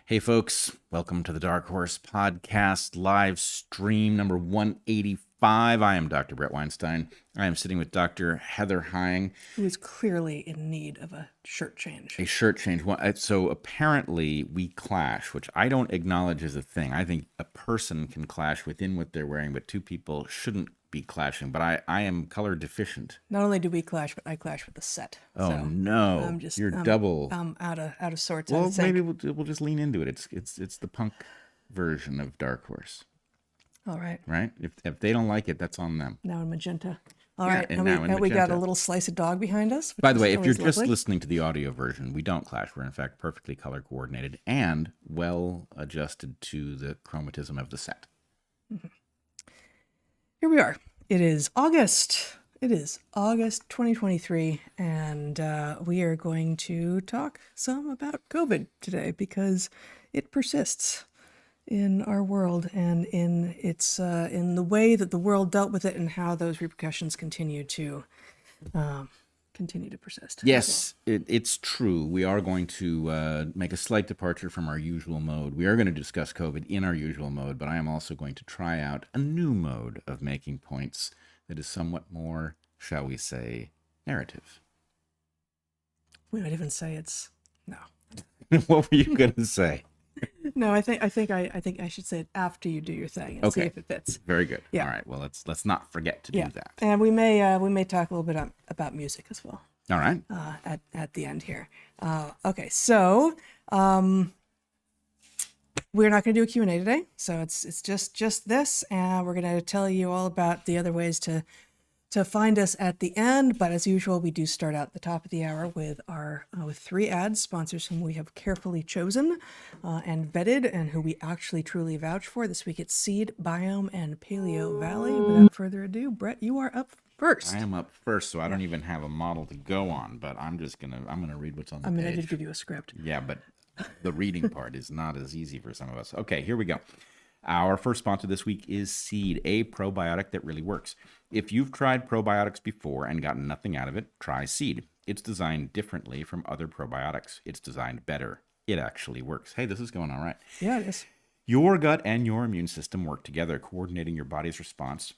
Hey, folks, welcome to the DarkHorse podcast live stream number 185. I am Dr. Bret Weinstein. I am sitting with Dr. Heather Hying. Who is clearly in need of a shirt change. A shirt change. So apparently we clash, which I don't acknowledge as a thing. I think a person can clash within what they're wearing, but two people shouldn't be clashing. But I am color deficient. Not only do we clash, but I clash with the set. Oh, so no. You're double. I'm out of sorts. Well, maybe we'll just lean into it. It's the punk version of DarkHorse. All right. Right? If they don't like it, that's on them. Now in magenta. All Yeah, right. and now in we got magenta. a little slice of dog behind us. By the way, if you're always just lovely. listening to the audio version, we don't clash. We're in fact perfectly color coordinated and well adjusted to the chromatism of the set. Here we are. It is August. It is August 2023, and we are going to talk some about COVID today because it persists in our world and in its in the way that the world dealt with it and how those repercussions continue to persist. Yes, it's true. We are going to make a slight departure from our usual mode. We are going to discuss COVID in our usual mode, but I am also going to try out a new mode of making points that is somewhat more, shall we say, narrative. We might even say it's no. What were you going to say? No, I think I should say it after you do your thing and see if it fits. Very good. Yeah. All right. Well, let's not forget to do that. And we may talk a little bit about music as well. All right. At the end here. Okay, so we're not going to do a Q&A today. So it's just this, and we're going to tell you all about the other ways to find us at the end. But as usual, we do start out at the top of the hour with our with 3 ads, sponsors whom we have carefully chosen and vetted, and who we actually truly vouch for. This week it's Seed, Biome, and Paleo Valley. Without further ado, Bret, you are up first. I am up first, so I don't even have a model to go on, but I'm gonna read what's on the page. I did give you a script. Yeah, but the reading part is not as easy for some of us. Okay, here we go. Our first sponsor this week is Seed, a probiotic that really works. If you've tried probiotics before and gotten nothing out of it, try Seed. It's designed differently from other probiotics. It's designed better. It actually works. Hey, this is going all right. Yeah, it is. Your gut and your immune system work together, coordinating your body's response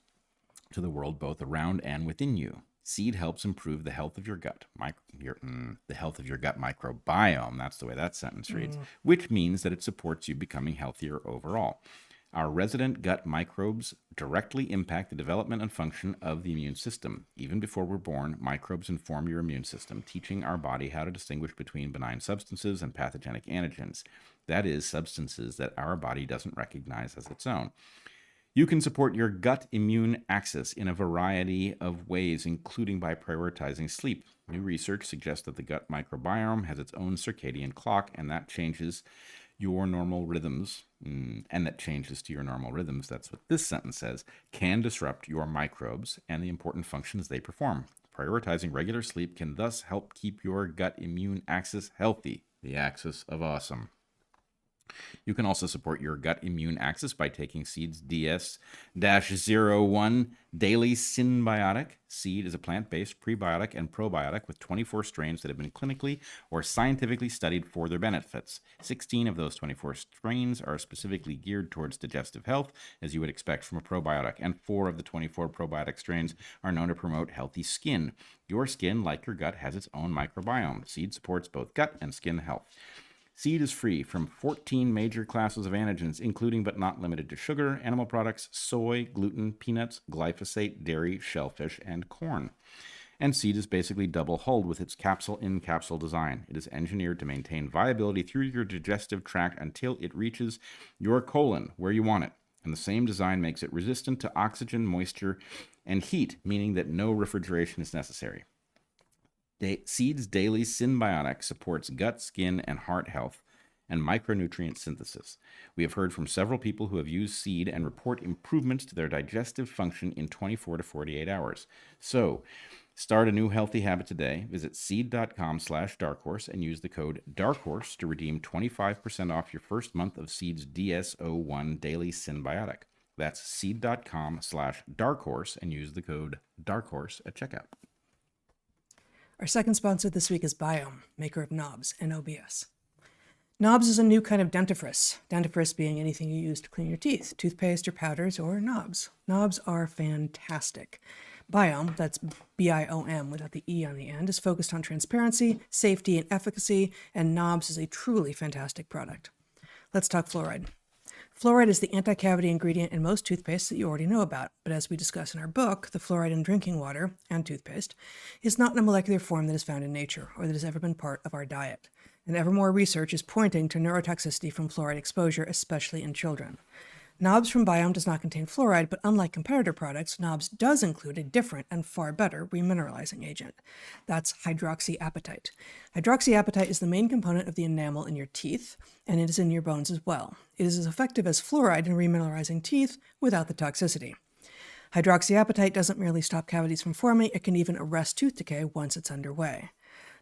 to the world both around and within you. Seed helps improve the health of your gut, the health of your gut microbiome. That's the way that sentence reads, which means that it supports you becoming healthier overall. Our resident gut microbes directly impact the development and function of the immune system. Even before we're born, microbes inform your immune system, teaching our body how to distinguish between benign substances and pathogenic antigens. That is, substances that our body doesn't recognize as its own. You can support your gut immune axis in a variety of ways, including by prioritizing sleep. New research suggests that the gut microbiome has its own circadian clock, and that changes your normal rhythms, to your normal rhythms, that's what this sentence says, can disrupt your microbes and the important functions they perform. Prioritizing regular sleep can thus help keep your gut immune axis healthy, the axis of awesome. You can also support your gut immune axis by taking Seed's DS-01 Daily Synbiotic. Seed is a plant-based prebiotic and probiotic with 24 strains that have been clinically or scientifically studied for their benefits. 16 of those 24 strains are specifically geared towards digestive health, as you would expect from a probiotic, and 4 of the 24 probiotic strains are known to promote healthy skin. Your skin, like your gut, has its own microbiome. Seed supports both gut and skin health. Seed is free from 14 major classes of antigens, including but not limited to sugar, animal products, soy, gluten, peanuts, glyphosate, dairy, shellfish, and corn. And Seed is basically double-hulled with its capsule-in-capsule design. It is engineered to maintain viability through your digestive tract until it reaches your colon, where you want it. And the same design makes it resistant to oxygen, moisture, and heat, meaning that no refrigeration is necessary. Seed's Daily Synbiotic supports gut, skin, and heart health and micronutrient synthesis. We have heard from several people who have used Seed and report improvements to their digestive function in 24 to 48 hours. So, start a new healthy habit today. Visit seed.com/darkhorse and use the code DARKHORSE to redeem 25% off your first month of Seed's DS-01 Daily Synbiotic. That's seed.com/darkhorse and use the code DARKHORSE at checkout. Our second sponsor this week is Biome, maker of knobs and OBS. Knobs is a new kind of dentifrice. Dentifrice being anything you use to clean your teeth, toothpaste or powders or knobs. Knobs are fantastic. Biome, that's B-I-O-M without the E on the end, is focused on transparency, safety, and efficacy, and Knobs is a truly fantastic product. Let's talk fluoride. Fluoride is the anti-cavity ingredient in most toothpaste that you already know about, but as we discuss in our book, the fluoride in drinking water and toothpaste is not in a molecular form that is found in nature or that has ever been part of our diet. And ever more research is pointing to neurotoxicity from fluoride exposure, especially in children. Knobs from Biome does not contain fluoride, but unlike competitor products, Knobs does include a different and far better remineralizing agent. That's hydroxyapatite. Hydroxyapatite is the main component of the enamel in your teeth, and it is in your bones as well. It is as effective as fluoride in remineralizing teeth without the toxicity. Hydroxyapatite doesn't merely stop cavities from forming, it can even arrest tooth decay once it's underway.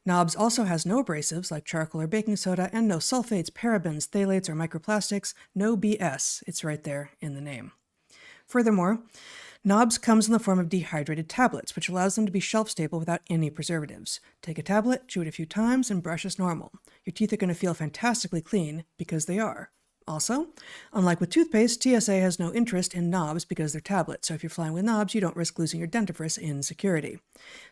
Knobs also has no abrasives like charcoal or baking soda and no sulfates, parabens, phthalates, or microplastics. No BS. It's right there in the name. Furthermore, Knobs comes in the form of dehydrated tablets, which allows them to be shelf-stable without any preservatives. Take a tablet, chew it a few times, and brush as normal. Your teeth are going to feel fantastically clean because they are. Also, unlike with toothpaste, TSA has no interest in Knobs because they're tablets, so if you're flying with Knobs, you don't risk losing your dentifrice in security.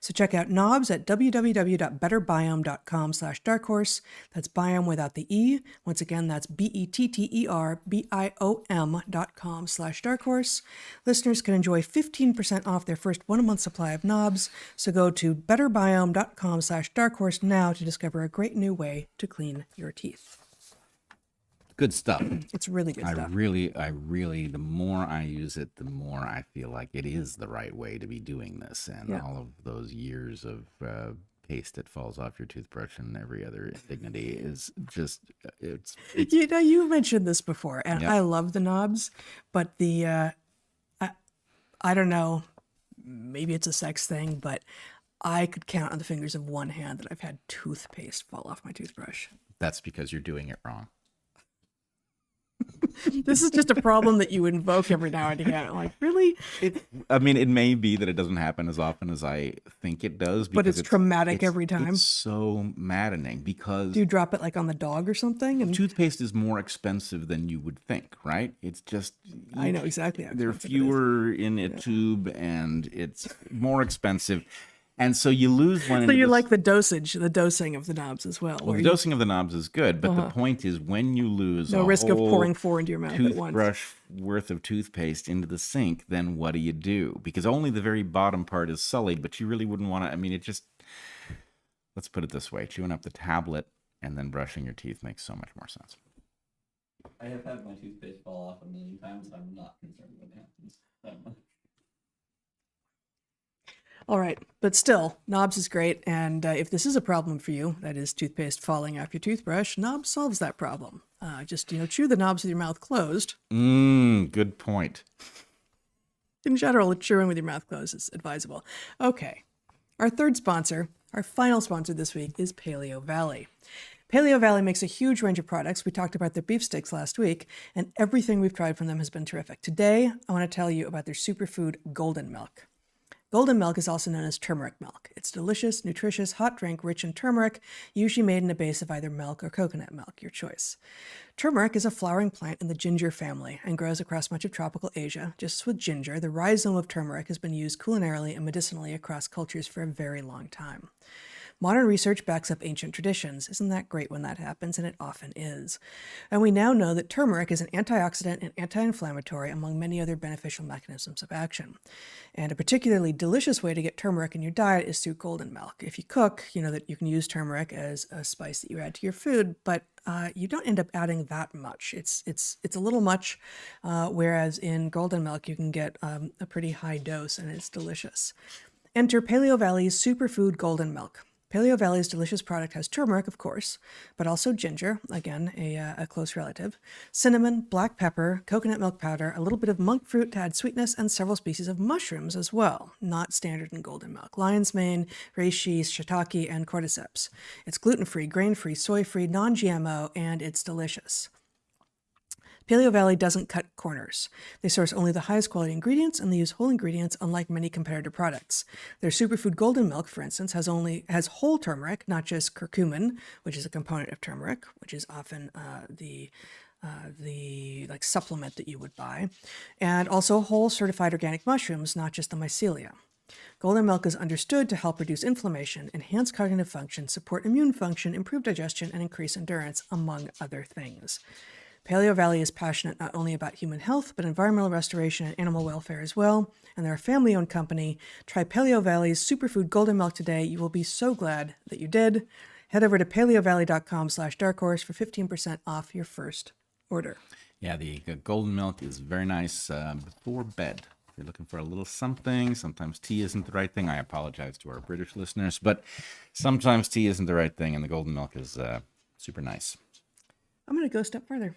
So check out Knobs at www.betterbiome.com/darkhorse. That's Biome without the E. Once again, that's BETTERBIOM.com/darkhorse. Listeners can enjoy 15% off their first 1 month supply of Knobs, so go to betterbiome.com/darkhorse now to discover a great new way to clean your teeth. Good stuff. It's really good stuff. I really, the more I use it, the more I feel like it is the right way to be doing this. And all of those years of paste that falls off your toothbrush and every other indignity is just, it's you know, you mentioned this before, and I love the Knobs, but the, I don't know, maybe it's a sex thing, but I could count on the fingers of one hand that I've had toothpaste fall off my toothbrush. That's because you're doing it wrong. This is just a problem that you invoke every now and again. I'm like, really? I mean, it may be that it doesn't happen as often as I think it does. But it's traumatic every time. It's so maddening because... Do you drop it like on the dog or something? And toothpaste is more expensive than you would think, right? It's just... I know exactly how there are fewer in a tube and it's more expensive. And so you lose one. So you like the dosing of the Knobs as well. Well, the dosing of the Knobs is good, but the point is when you lose no risk of pouring 4 into your mouth at once. Toothbrush worth of toothpaste into the sink, then what do? Because only the very bottom part is sullied, but you really wouldn't want to. I mean, it just. Let's put it this way: chewing up the tablet and then brushing your teeth makes so much more sense. I have had my toothpaste fall off a million times. I'm not concerned when it happens that much. All right, but still, Knobs is great, and if this is a problem for you, that is toothpaste falling off your toothbrush, Knobs solves that problem. Just, chew the knobs with your mouth closed. Good point. In general, chewing with your mouth closed is advisable. Okay, our third sponsor, our final sponsor this week is Paleo Valley. Paleo Valley makes a huge range of products. We talked about their beef sticks last week, and everything we've tried from them has been terrific. Today, I want to tell you about their superfood golden milk. Golden milk is also known as turmeric milk. It's delicious, nutritious, hot drink rich in turmeric, usually made in a base of either milk or coconut milk, your choice. Turmeric is a flowering plant in the ginger family and grows across much of tropical Asia. Just as with ginger, the rhizome of turmeric has been used culinarily and medicinally across cultures for a very long time. Modern research backs up ancient traditions. Isn't that great when that happens? And it often is. And we now know that turmeric is an antioxidant and anti-inflammatory among many other beneficial mechanisms of action. And a particularly delicious way to get turmeric in your diet is through golden milk. If you cook, you know that you can use turmeric as a spice that you add to your food, but you don't end up adding that much. It's a little much, whereas in golden milk you can get a pretty high dose and it's delicious. Enter Paleo Valley's Superfood Golden Milk. Paleo Valley's delicious product has turmeric, of course, but also ginger, again, a close relative, cinnamon, black pepper, coconut milk powder, a little bit of monk fruit to add sweetness, and several species of mushrooms as well, not standard in golden milk. Lion's mane, reishi, shiitake, and cordyceps. It's gluten-free, grain-free, soy-free, non-GMO, and it's delicious. Paleo Valley doesn't cut corners. They source only the highest quality ingredients, and they use whole ingredients, unlike many competitor products. Their superfood golden milk, for instance, has whole turmeric, not just curcumin, which is a component of turmeric, which is often the like supplement that you would buy, and also whole certified organic mushrooms, not just the mycelia. Golden milk is understood to help reduce inflammation, enhance cognitive function, support immune function, improve digestion, and increase endurance, among other things. Paleo Valley is passionate not only about human health, but environmental restoration and animal welfare as well. And they're a family-owned company. Try Paleo Valley's superfood golden milk today. You will be so glad that you did. Head over to paleovalley.com/darkhorse for 15% off your first order. Yeah, the golden milk is very nice before bed. If you're looking for a little something, sometimes tea isn't the right thing. I apologize to our British listeners, but sometimes tea isn't the right thing, and the golden milk is super nice. I'm going to go a step further.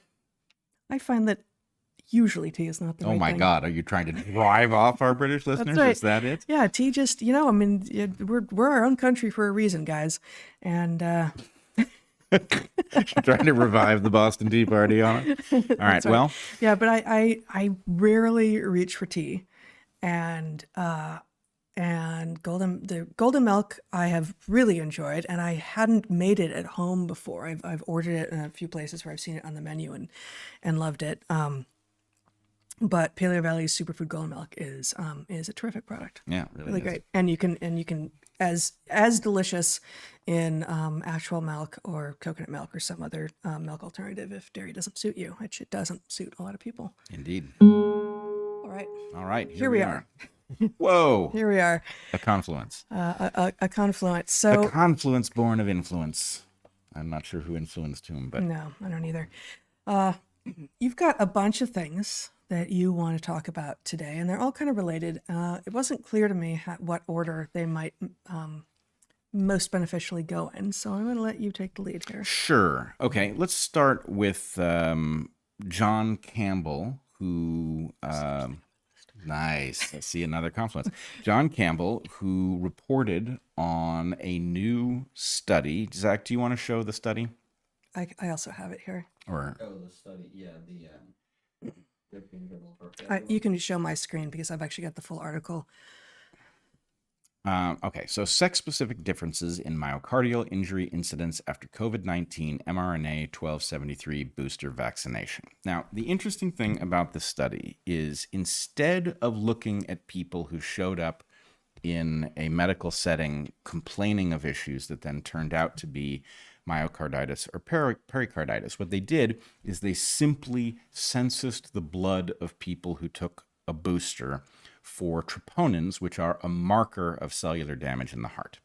I find that usually tea is not the right thing. Oh my God, are you trying to drive off our British listeners? That's right. Is that it? Yeah, tea just, I mean, we're our own country for a reason, guys. And Trying to revive the Boston Tea Party on it. All right, right. well. Yeah, but I rarely reach for tea. And the golden milk I have really enjoyed, and I hadn't made it at home before. I've ordered it in a few places where I've seen it on the menu and loved it. But Paleo Valley's superfood golden milk is a terrific product. Yeah, Really great. And you can as delicious in actual milk or coconut milk or some other milk alternative if dairy doesn't suit you, which it doesn't suit a lot of people. Indeed. All right. Here we are. Whoa. Here we are. A confluence. A confluence. So A confluence born of influence. I'm not sure who influenced whom, but no, I don't either. You've got a bunch of things that you want to talk about today, and they're all kind of related. It wasn't clear to me what order they might most beneficially go in, so I'm going to let you take the lead here. sure. Okay, let's start with John Campbell, who nice. I see another confluence. John Campbell, who reported on a new study. Zach, do you want to show the study? I also have it here. Or The study, yeah, the European Journal of You can show my screen because I've actually got the full article. okay, so sex-specific differences in myocardial injury incidence after COVID-19 mRNA 1273 booster vaccination. Now, the interesting thing about this study is instead of looking at people who showed up in a medical setting complaining of issues that then turned out to be myocarditis or pericarditis, what they did is they simply censused the blood of people who took a booster for troponins, which are a marker of cellular damage in the heart.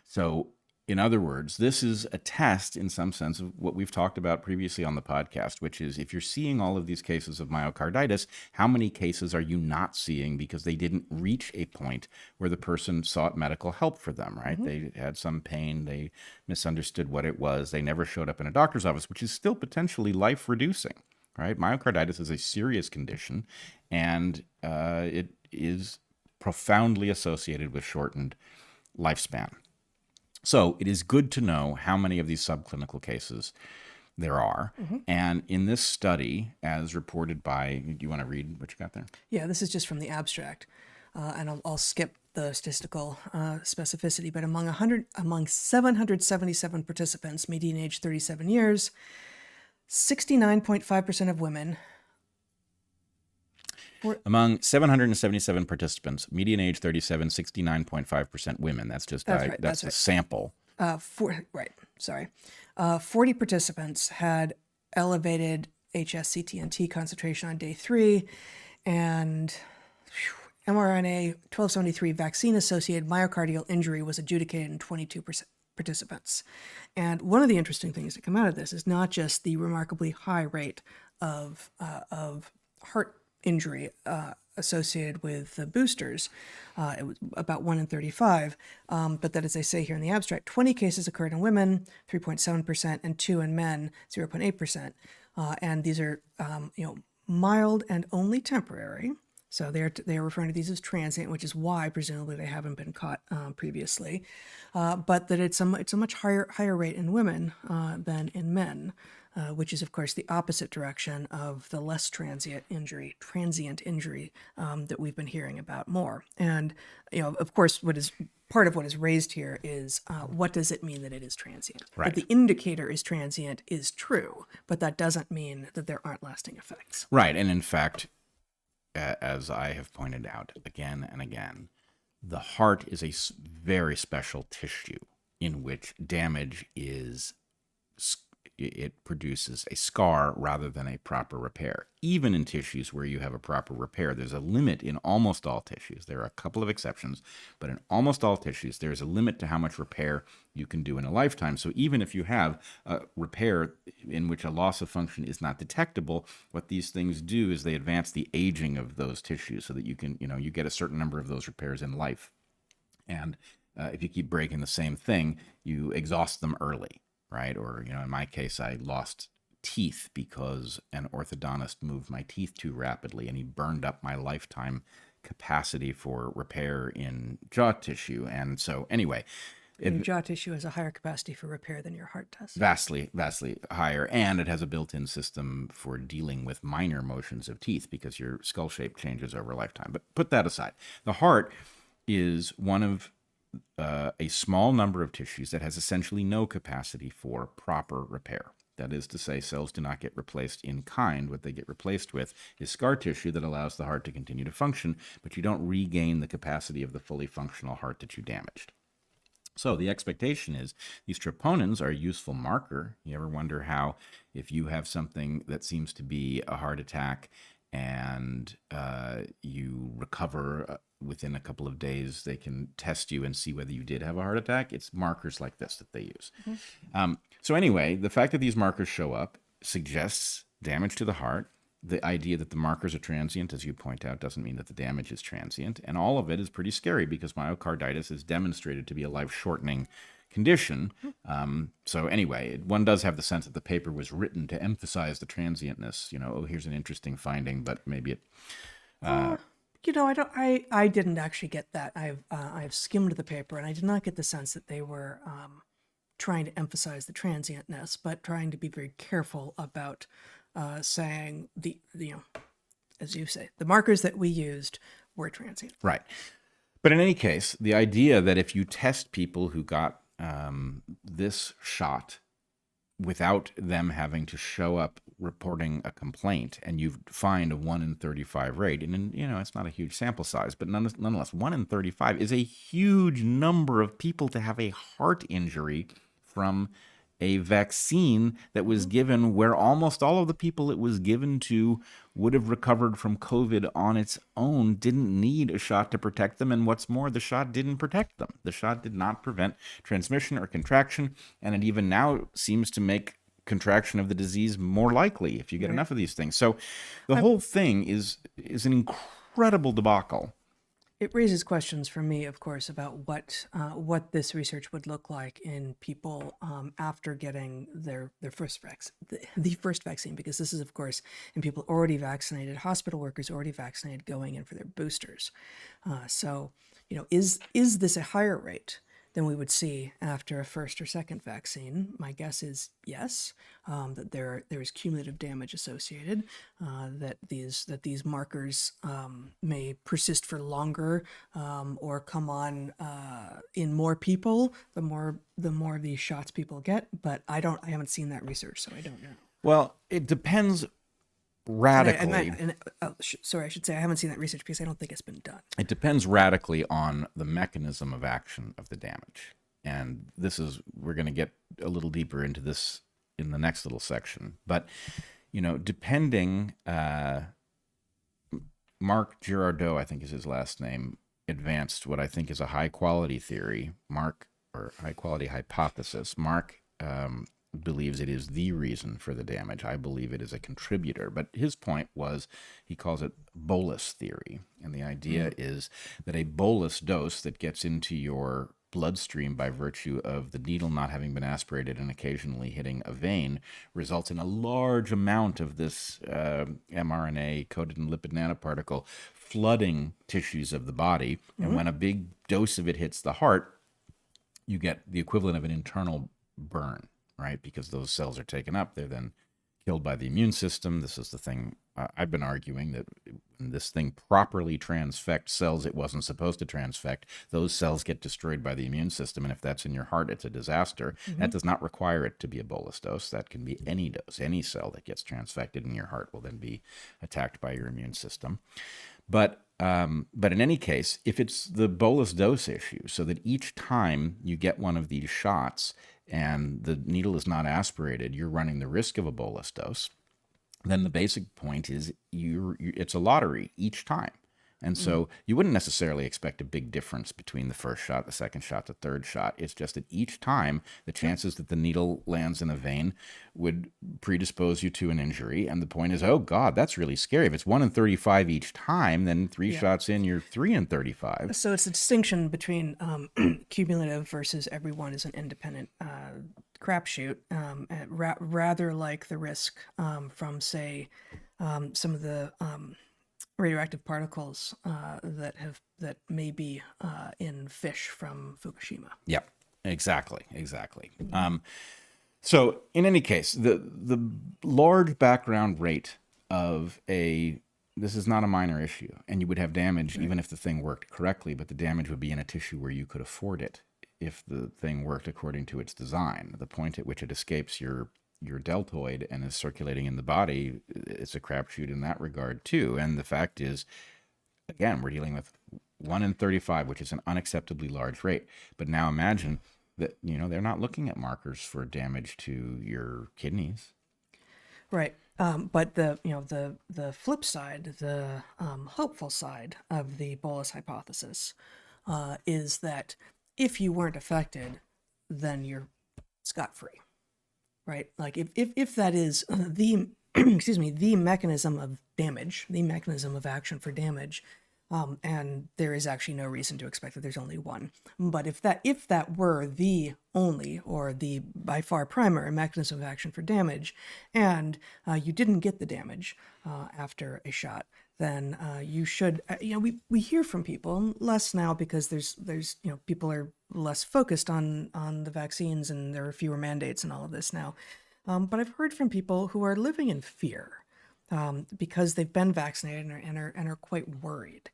So, in other words, this is a test in some sense of what we've talked about previously on the podcast, which is if you're seeing all of these cases of myocarditis, how many cases are you not seeing because they didn't reach a point where the person sought medical help for them, right? They had some pain, they misunderstood what it was, they never showed up in a doctor's office, which is still potentially life-reducing, right? Myocarditis is a serious condition, and it is profoundly associated with shortened lifespan. So it is good to know how many of these subclinical cases there are. And in this study, as reported by, do you want to read what you got there? Yeah, this is just from the abstract, and I'll skip the statistical specificity. But among 777 participants, median age 37 years, 69.5% of women. Among 777 participants, median age 37, 69.5% women. That's just that's the sample. 40 participants had elevated HSCT&T concentration on day 3, and mRNA 1273 vaccine-associated myocardial injury was adjudicated in 22% participants. And one of the interesting things that come out of this is not just the remarkably high rate of heart injury associated with the boosters. It was about 1 in 35, but that, as they say here in the abstract, 20 cases occurred in women, 3.7%, and 2 in men, 0.8%. And these are, mild and only temporary. So they are referring to these as transient, which is why presumably they haven't been caught previously. But that it's a much higher rate in women than in men. which is, of course, the opposite direction of the less transient injury that we've been hearing about more. And, of course, part of what is raised here is what does it mean that it is transient? Right. That the indicator is transient is true, but that doesn't mean that there aren't lasting effects. Right. And in fact, as I have pointed out again and again, the heart is a very special tissue in which damage it produces a scar rather than a proper repair. Even in tissues where you have a proper repair, there's a limit in almost all tissues. There are a couple of exceptions, but in almost all tissues, there's a limit to how much repair you can do in a lifetime. So even if you have a repair in which a loss of function is not detectable, what these things do is they advance the aging of those tissues so that you can, you get a certain number of those repairs in life. And if you keep breaking the same thing, you exhaust them early. Right? Or, in my case, I lost teeth because an orthodontist moved my teeth too rapidly and he burned up my lifetime capacity for repair in jaw tissue. And so anyway, Your jaw tissue has a higher capacity for repair than your heart does. Vastly, vastly higher. And it has a built-in system for dealing with minor motions of teeth because your skull shape changes over a lifetime. But put that aside. The heart is one of a small number of tissues that has essentially no capacity for proper repair. That is to say, cells do not get replaced in kind. What they get replaced with is scar tissue that allows the heart to continue to function, but you don't regain the capacity of the fully functional heart that you damaged. So the expectation is these troponins are a useful marker. You ever wonder how, if you have something that seems to be a heart attack and you recover within a couple of days, they can test you and see whether you did have a heart attack? It's markers like this that they use. Mm-hmm. So anyway, the fact that these markers show up suggests damage to the heart. The idea that the markers are transient, as you point out, doesn't mean that the damage is transient. And all of it is pretty scary because myocarditis is demonstrated to be a life-shortening condition. So anyway, one does have the sense that the paper was written to emphasize the transientness. Here's an interesting finding, but maybe it... I didn't actually get that. I've skimmed the paper, and I did not get the sense that they were trying to emphasize the transientness, but trying to be very careful about saying as you say, the markers that we used were transient. Right. But in any case, the idea that if you test people who got this shot without them having to show up reporting a complaint, and you find a 1 in 35 rate, and it's not a huge sample size, but nonetheless, 1 in 35 is a huge number of people to have a heart injury from a vaccine that was given where almost all of the people it was given to would have recovered from COVID on its own, didn't need a shot to protect them. And what's more, the shot didn't protect them. The shot did not prevent transmission or contraction. And it even now seems to make contraction of the disease more likely if you get enough of these things. So the whole thing is an incredible debacle. It raises questions for me, of course, about what this research would look like in people after getting their first the first vaccine, because this is, of course, in people already vaccinated, hospital workers already vaccinated, going in for their boosters. So, is this a higher rate than we would see after a first or second vaccine? My guess is yes, that there is cumulative damage associated, that these markers may persist for longer, or come on in more people the more of these shots people get. But I haven't seen that research, so I don't know. Well, it depends radically. Sorry, I should say I haven't seen that research because I don't think it's been done. It depends radically on the mechanism of action of the damage. And we're going to get a little deeper into this in the next little section. But, depending, Marc Girardot, I think is his last name, advanced what I think is a high-quality theory, or high-quality hypothesis. Marc believes it is the reason for the damage. I believe it is a contributor. But his point was, he calls it bolus theory. And the idea is that a bolus dose that gets into your bloodstream by virtue of the needle not having been aspirated and occasionally hitting a vein results in a large amount of this mRNA coated in lipid nanoparticle flooding tissues of the body. And when a big dose of it hits the heart, you get the equivalent of an internal burn, right? Because those cells are taken up, they're then killed by the immune system. This is the thing I've been arguing, that when this thing properly transfects cells it wasn't supposed to transfect, those cells get destroyed by the immune system. And if that's in your heart, it's a disaster. That does not require it to be a bolus dose. That can be any dose. Any cell that gets transfected in your heart will then be attacked by your immune system. But in any case, if it's the bolus dose issue, so that each time you get one of these shots and the needle is not aspirated, you're running the risk of a bolus dose, then the basic point is it's a lottery each time. And so you wouldn't necessarily expect a big difference between the first shot, the second shot, the third shot. It's just that each time the chances that the needle lands in a vein would predispose you to an injury. And the point is, oh God, that's really scary. If it's 1 in 35 each time, then three shots in, you're 3 in 35. So it's a distinction between cumulative versus everyone is an independent crapshoot, rather like the risk from, say, some of the radioactive particles that may be in fish from Fukushima. Yeah, exactly. So in any case, the large background rate of this is not a minor issue, and you would have damage even if the thing worked correctly, but the damage would be in a tissue where you could afford it if the thing worked according to its design. The point at which it escapes your deltoid and is circulating in the body, it's a crapshoot in that regard too. And the fact is, again, we're dealing with 1 in 35, which is an unacceptably large rate. But now imagine that, they're not looking at markers for damage to your kidneys. Right. But the flip side, the hopeful side of the bolus hypothesis is that if you weren't affected, then you're scot-free. Right? Like if that is the the mechanism of damage, the mechanism of action for damage, and there is actually no reason to expect that there's only one. But if that were the only or the by far primary mechanism of action for damage, and you didn't get the damage after a shot, then you should. We hear from people less now because there's people are less focused on the vaccines and there are fewer mandates and all of this now. But I've heard from people who are living in fear because they've been vaccinated and are quite worried.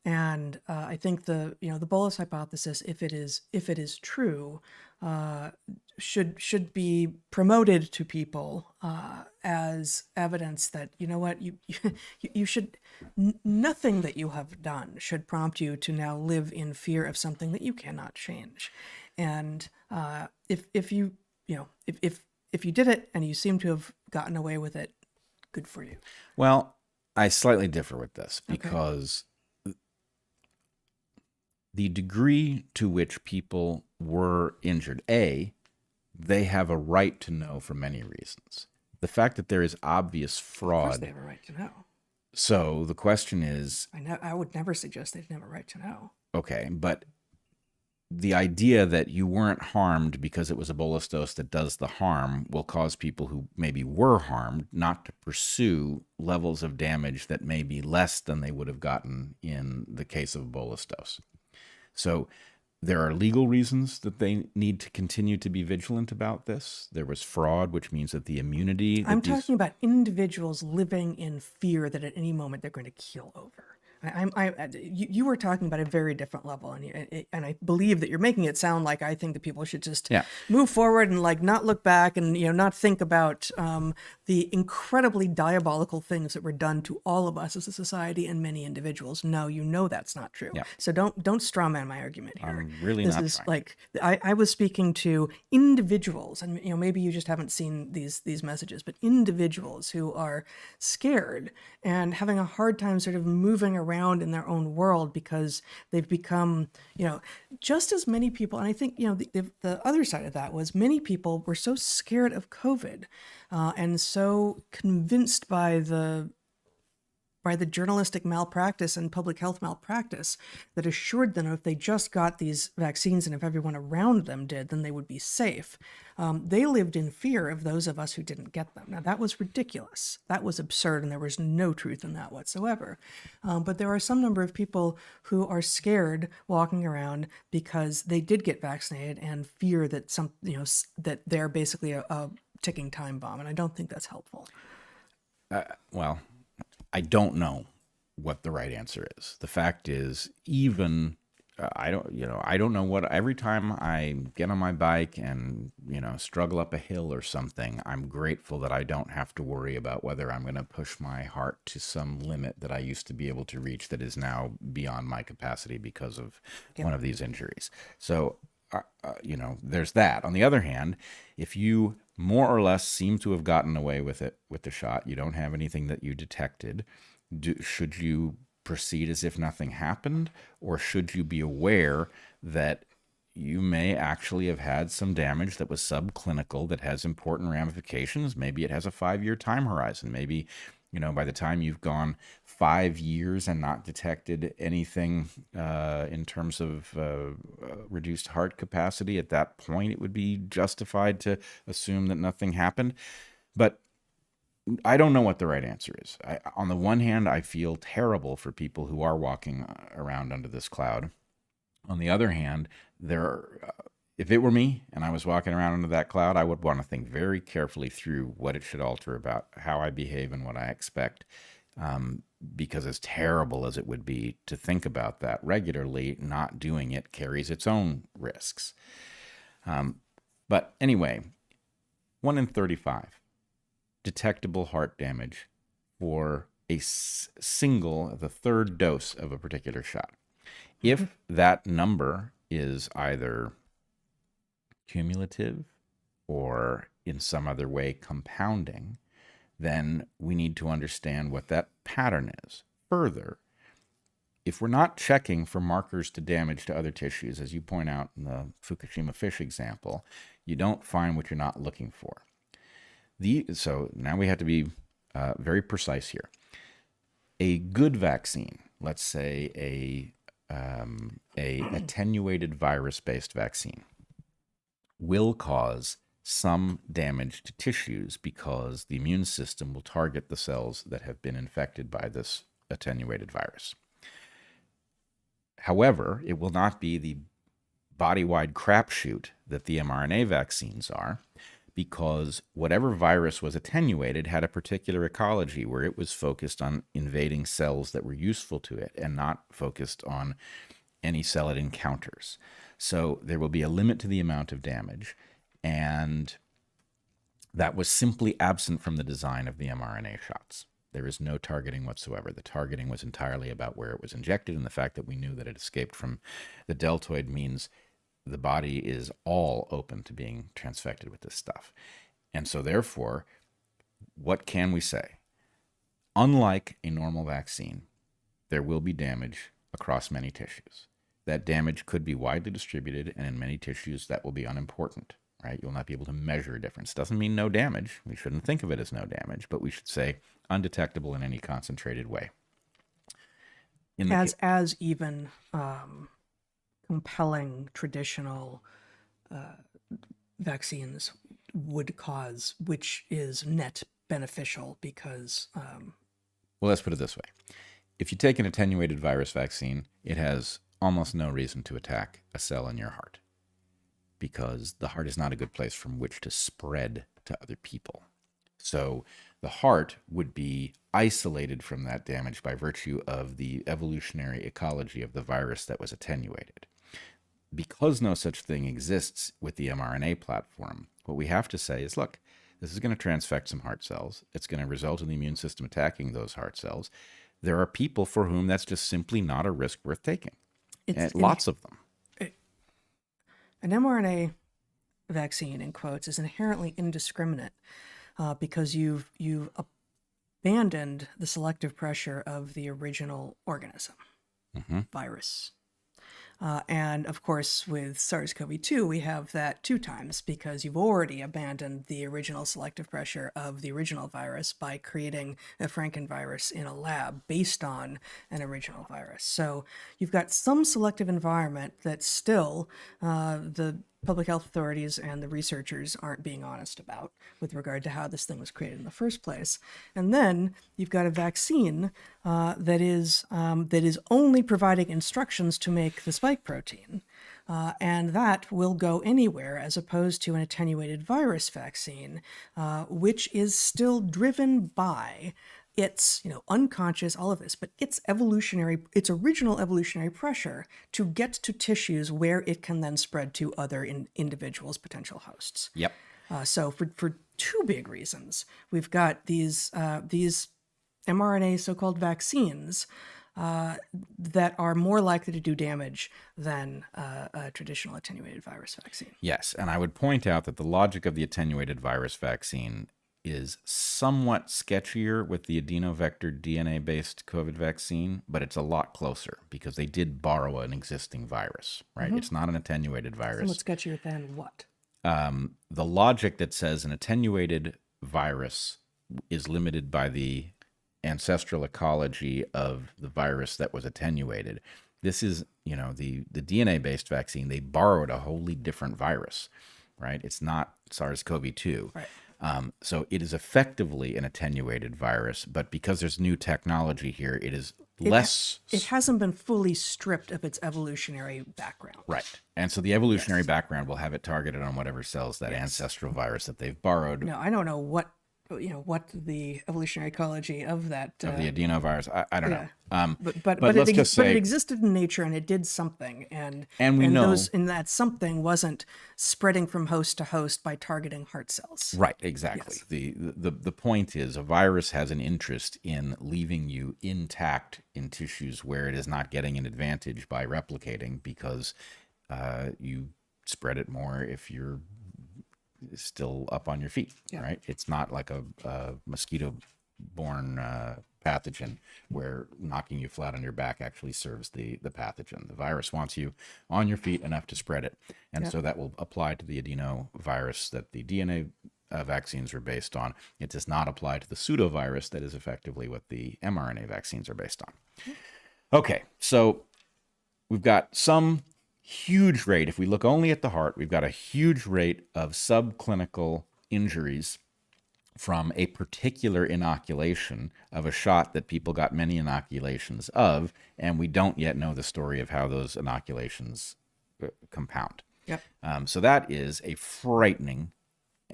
And I think the bolus hypothesis, if it is true, should be promoted to people as evidence that you should nothing that you have done should prompt you to now live in fear of something that you cannot change. And if you did it and you seem to have gotten away with it, good for you. Well, I slightly differ with this because the degree to which people were injured, they have a right to know for many reasons. The fact that there is obvious fraud. Of course they have a right to know. So the question is... I would never suggest they didn't have a right to know. Okay, but the idea that you weren't harmed because it was a bolus dose that does the harm will cause people who maybe were harmed not to pursue levels of damage that may be less than they would have gotten in the case of a bolus dose. So there are legal reasons that they need to continue to be vigilant about this. There was fraud, which means that the immunity... I'm talking about individuals living in fear that at any moment they're going to keel over. You were talking about a very different level, and I believe that you're making it sound like I think that people should just move forward and not look back and not think about the incredibly diabolical things that were done to all of us as a society and many individuals. No, that's not true. Yeah. So don't straw man my argument here. I'm really not trying. I was speaking to individuals, and maybe you just haven't seen these messages, but individuals who are scared and having a hard time sort of moving around in their own world because they've become, just as many people, and I think, the other side of that was many people were so scared of COVID and so convinced by the journalistic malpractice and public health malpractice that assured them if they just got these vaccines and if everyone around them did, then they would be safe. They lived in fear of those of us who didn't get them. Now, that was ridiculous. That was absurd, and there was no truth in that whatsoever. But there are some number of people who are scared walking around because they did get vaccinated and fear that that they're basically a ticking time bomb, and I don't think that's helpful. Well, I don't know what the right answer is. The fact is, even I don't know what. Every time I get on my bike and struggle up a hill or something, I'm grateful that I don't have to worry about whether I'm going to push my heart to some limit that I used to be able to reach that is now beyond my capacity because of one of these injuries. So, there's that. On the other hand, if you more or less seem to have gotten away with it with the shot, you don't have anything that you detected, should you proceed as if nothing happened, or should you be aware that you may actually have had some damage that was subclinical that has important ramifications? Maybe it has a 5-year time horizon. Maybe, by the time you've gone 5 years and not detected anything in terms of reduced heart capacity, at that point it would be justified to assume that nothing happened. But I don't know what the right answer is. On the one hand, I feel terrible for people who are walking around under this cloud. On the other hand, if it were me and I was walking around under that cloud, I would want to think very carefully through what it should alter about how I behave and what I expect. Because as terrible as it would be to think about that regularly, not doing it carries its own risks. But anyway, 1 in 35. Detectable heart damage for the third dose of a particular shot. If that number is either cumulative or in some other way compounding, then we need to understand what that pattern is. Further, if we're not checking for markers to damage to other tissues, as you point out in the Fukushima fish example, you don't find what you're not looking for. So now we have to be very precise here. A good vaccine, let's say a attenuated virus-based vaccine, will cause some damage to tissues because the immune system will target the cells that have been infected by this attenuated virus. However, it will not be the body-wide crapshoot that the mRNA vaccines are, because whatever virus was attenuated had a particular ecology where it was focused on invading cells that were useful to it and not focused on any cell it encounters. So there will be a limit to the amount of damage, and that was simply absent from the design of the mRNA shots. There is no targeting whatsoever. The targeting was entirely about where it was injected, and the fact that we knew that it escaped from the deltoid means the body is all open to being transfected with this stuff. And so therefore, what can we say? Unlike a normal vaccine, there will be damage across many tissues. That damage could be widely distributed, and in many tissues that will be unimportant, right? You'll not be able to measure a difference. Doesn't mean no damage. We shouldn't think of it as no damage, but we should say undetectable in any concentrated way. As even compelling traditional vaccines would cause, which is net beneficial because... Well, let's put it this way. If you take an attenuated virus vaccine, it has almost no reason to attack a cell in your heart because the heart is not a good place from which to spread to other people. So the heart would be isolated from that damage by virtue of the evolutionary ecology of the virus that was attenuated. Because no such thing exists with the mRNA platform, what we have to say is, look, this is going to transfect some heart cells. It's going to result in the immune system attacking those heart cells. There are people for whom that's just simply not a risk worth taking. Lots of them. An mRNA vaccine, in quotes, is inherently indiscriminate because you've abandoned the selective pressure of the original organism, virus. And of course, with SARS-CoV-2, we have that 2 times because you've already abandoned the original selective pressure of the original virus by creating a Frankenvirus in a lab based on an original virus. So you've got some selective environment that still the public health authorities and the researchers aren't being honest about with regard to how this thing was created in the first place. And then you've got a vaccine that is only providing instructions to make the spike protein. and that will go anywhere, as opposed to an attenuated virus vaccine, which is still driven by its, unconscious, all of this, but its original evolutionary pressure to get to tissues where it can then spread to other individuals, potential hosts. Yep. So for two big reasons, we've got these mRNA so-called vaccines that are more likely to do damage than a traditional attenuated virus vaccine. Yes, and I would point out that the logic of the attenuated virus vaccine is somewhat sketchier with the adenovector DNA-based COVID vaccine, but it's a lot closer because they did borrow an existing virus, right? It's not an attenuated virus. Somewhat sketchier than what? The logic that says an attenuated virus is limited by the ancestral ecology of the virus that was attenuated. This is, the DNA-based vaccine, they borrowed a wholly different virus, right? It's not SARS-CoV-2. Right. So it is effectively an attenuated virus, but because there's new technology here, it is less... It hasn't been fully stripped of its evolutionary background. Right. And so the evolutionary background will have it targeted on whatever cells that ancestral virus that they've borrowed. No, I don't know what the evolutionary ecology of that Of the adenovirus, I don't know. But let's just say, it existed in nature and it did something, and we know that something wasn't spreading from host to host by targeting heart cells. right, exactly. Yes. The point is a virus has an interest in leaving you intact in tissues where it is not getting an advantage by replicating, because you spread it more if you're still up on your feet, right? It's not like a mosquito-borne pathogen where knocking you flat on your back actually serves the pathogen. The virus wants you on your feet enough to spread it. And so that will apply to the adenovirus that the DNA vaccines are based on. It does not apply to the pseudovirus that is effectively what the mRNA vaccines are based on. Okay, so we've got some huge rate. If we look only at the heart, we've got a huge rate of subclinical injuries from a particular inoculation of a shot that people got many inoculations of, and we don't yet know the story of how those inoculations compound. Yep. So that is a frightening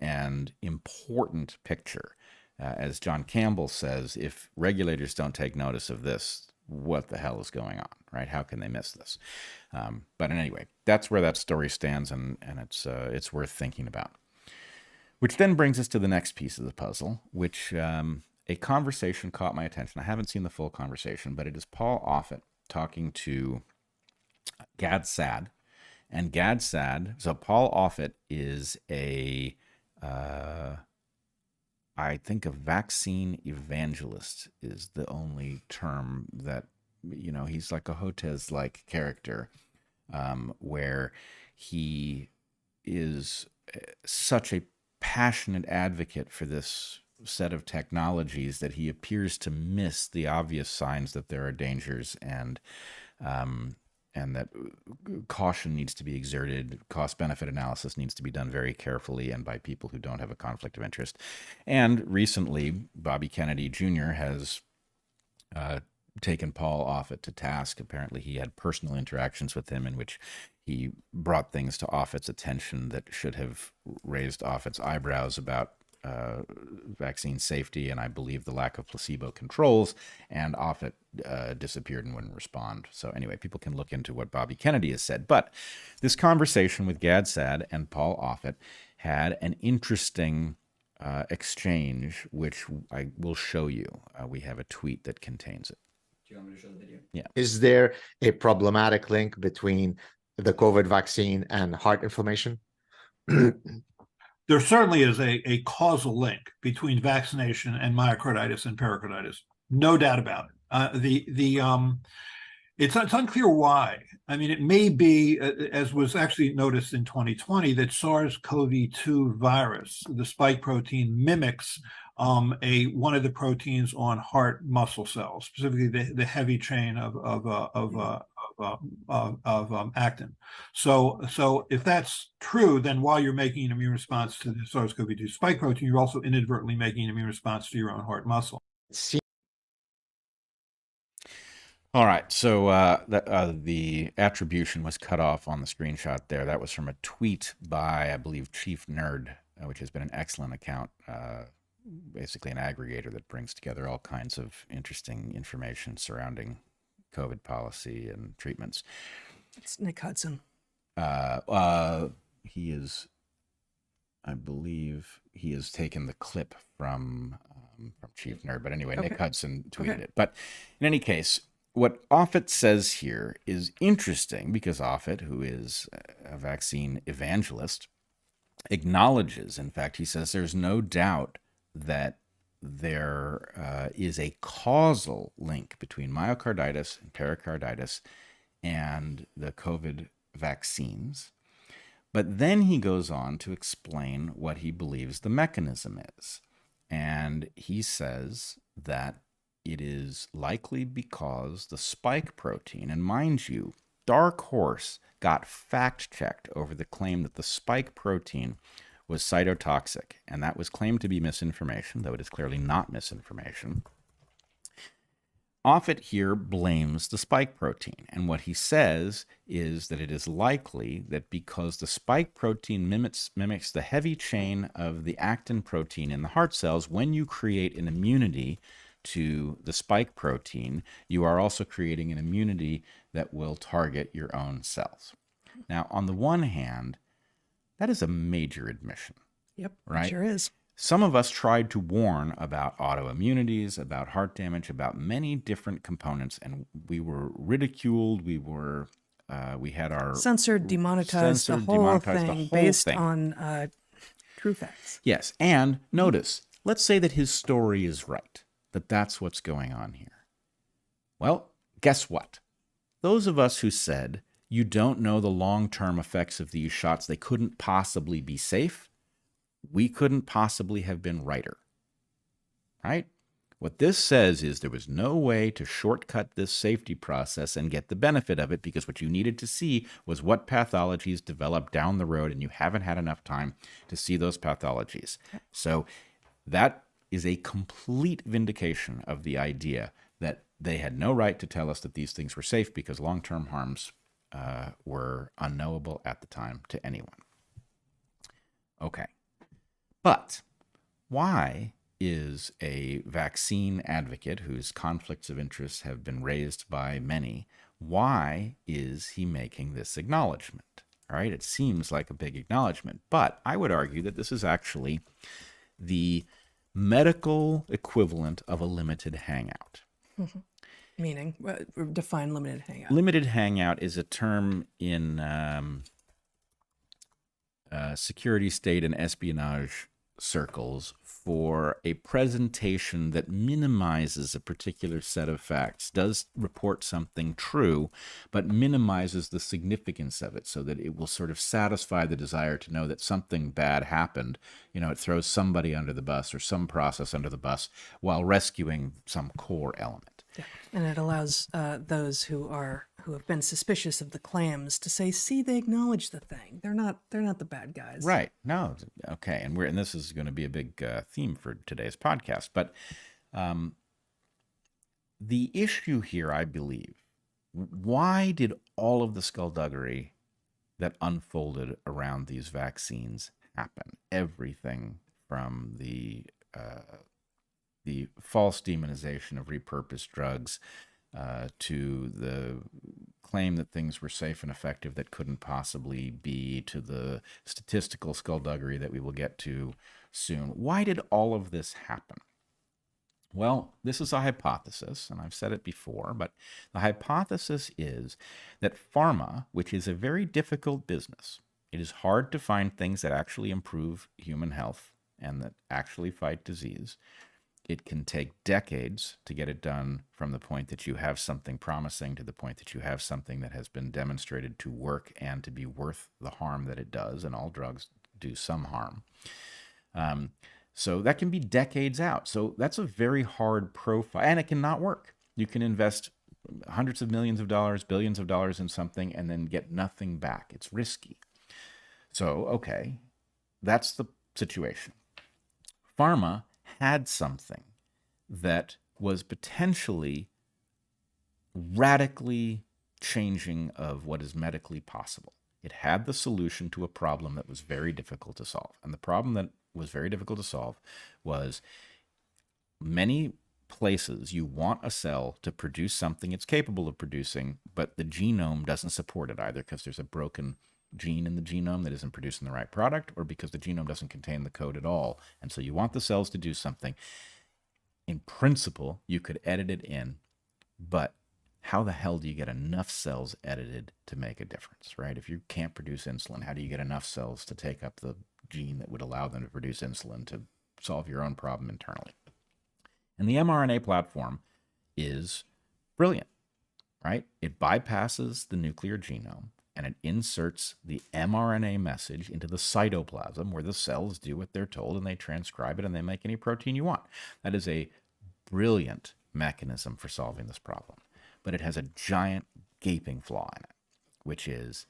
and important picture. As John Campbell says, if regulators don't take notice of this, what the hell is going on, right? How can they miss this? But anyway, that's where that story stands, and it's worth thinking about. Which then brings us to the next piece of the puzzle, which a conversation caught my attention. I haven't seen the full conversation, but it is Paul Offit talking to Gad Saad. And Gad Saad, so Paul Offit is I think a vaccine evangelist is the only term that, he's like a Hotez-like character, where he is such a passionate advocate for this set of technologies that he appears to miss the obvious signs that there are dangers, and that caution needs to be exerted. Cost-benefit analysis needs to be done very carefully and by people who don't have a conflict of interest. And recently, Bobby Kennedy Jr. has taken Paul Offit to task. Apparently, he had personal interactions with him in which he brought things to Offit's attention that should have raised Offit's eyebrows about vaccine safety, and I believe the lack of placebo controls, and Offit disappeared and wouldn't respond. So anyway, people can look into what Bobby Kennedy has said. But this conversation with Gad Saad and Paul Offit had an interesting exchange, which I will show you. We have a tweet that contains it. Do you want me to show the video? Yeah. Is there a problematic link between the COVID vaccine and heart inflammation? There certainly is a causal link between vaccination and myocarditis and pericarditis, no doubt about it. It's unclear why. I mean, it may be, as was actually noticed in 2020, that SARS-CoV-2 virus, the spike protein, mimics one of the proteins on heart muscle cells, specifically the heavy chain of actin. So if that's true, then while you're making an immune response to the SARS-CoV-2 spike protein, you're also inadvertently making an immune response to your own heart muscle. All right, so the attribution was cut off on the screenshot there. That was from a tweet by, I believe, Chief Nerd, which has been an excellent account, basically an aggregator that brings together all kinds of interesting information surrounding COVID policy and treatments. It's Nick Hudson. He is, I believe, he has taken the clip from Chief Nerd, but anyway, Nick Okay. Hudson tweeted Okay. it. But in any case, what Offit says here is interesting because Offit, who is a vaccine evangelist, acknowledges, in fact, he says there's no doubt that there is a causal link between myocarditis and pericarditis and the COVID vaccines. But then he goes on to explain what he believes the mechanism is. And he says that it is likely because the spike protein, and mind you, DarkHorse got fact-checked over the claim that the spike protein was cytotoxic, and that was claimed to be misinformation, though it is clearly not misinformation. Offit here blames the spike protein, and what he says is that it is likely that because the spike protein mimics the heavy chain of the actin protein in the heart cells, when you create an immunity to the spike protein, you are also creating an immunity that will target your own cells. Now, on the one hand, that is a major admission. Yep. Right. It sure is. Some of us tried to warn about autoimmunities, about heart damage, about many different components, and we were ridiculed. We had our Censored, demonetized, the whole thing based on true facts. Yes, and notice, let's say that his story is right, that that's what's going on here. Well, guess what? Those of us who said you don't know the long-term effects of these shots, they couldn't possibly be safe, we couldn't possibly have been righter, right? What this says is there was no way to shortcut this safety process and get the benefit of it, because what you needed to see was what pathologies developed down the road, and you haven't had enough time to see those pathologies. So that is a complete vindication of the idea that they had no right to tell us that these things were safe, because long-term harms were unknowable at the time to anyone. Okay. But why is a vaccine advocate whose conflicts of interest have been raised by many, why is he making this acknowledgement? All right, it seems like a big acknowledgement, but I would argue that this is actually the medical equivalent of a limited hangout. Mm-hmm. Meaning, define limited hangout. Limited hangout is a term in security, state, and espionage circles for a presentation that minimizes a particular set of facts, does report something true, but minimizes the significance of it so that it will sort of satisfy the desire to know that something bad happened. You know, it throws somebody under the bus or some process under the bus while rescuing some core element. Yeah. And it allows those who have been suspicious of the claims to say, "See, they acknowledge the thing. They're not the bad guys." Right? No. Okay. And this is going to be a big theme for today's podcast. But the issue here, I believe, why did all of the skullduggery that unfolded around these vaccines happen? Everything from the false demonization of repurposed drugs to the claim that things were safe and effective that couldn't possibly be, to the statistical skullduggery that we will get to soon. Why did all of this happen? Well, this is a hypothesis, and I've said it before, but the hypothesis is that pharma, which is a very difficult business, it is hard to find things that actually improve human health and that actually fight disease. It can take decades to get it done from the point that you have something promising to the point that you have something that has been demonstrated to work and to be worth the harm that it does, and all drugs do some harm. So that can be decades out. So that's a very hard profile, and it cannot work. You can invest hundreds of millions of dollars, billions of dollars in something and then get nothing back. It's risky. So, okay, that's the situation. Pharma had something that was potentially radically changing of what is medically possible. It had the solution to a problem that was very difficult to solve. And the problem that was very difficult to solve was many places you want a cell to produce something it's capable of producing, but the genome doesn't support it either because there's a broken gene in the genome that isn't producing the right product, or because the genome doesn't contain the code at all. And so you want the cells to do something. In principle, you could edit it in, but how the hell do you get enough cells edited to make a difference, right? If you can't produce insulin, how do you get enough cells to take up the gene that would allow them to produce insulin to solve your own problem internally? And the mRNA platform is brilliant, right? It bypasses the nuclear genome and it inserts the mRNA message into the cytoplasm where the cells do what they're told and they transcribe it and they make any protein you want. That is a brilliant mechanism for solving this problem. But it has a giant gaping flaw in it, which is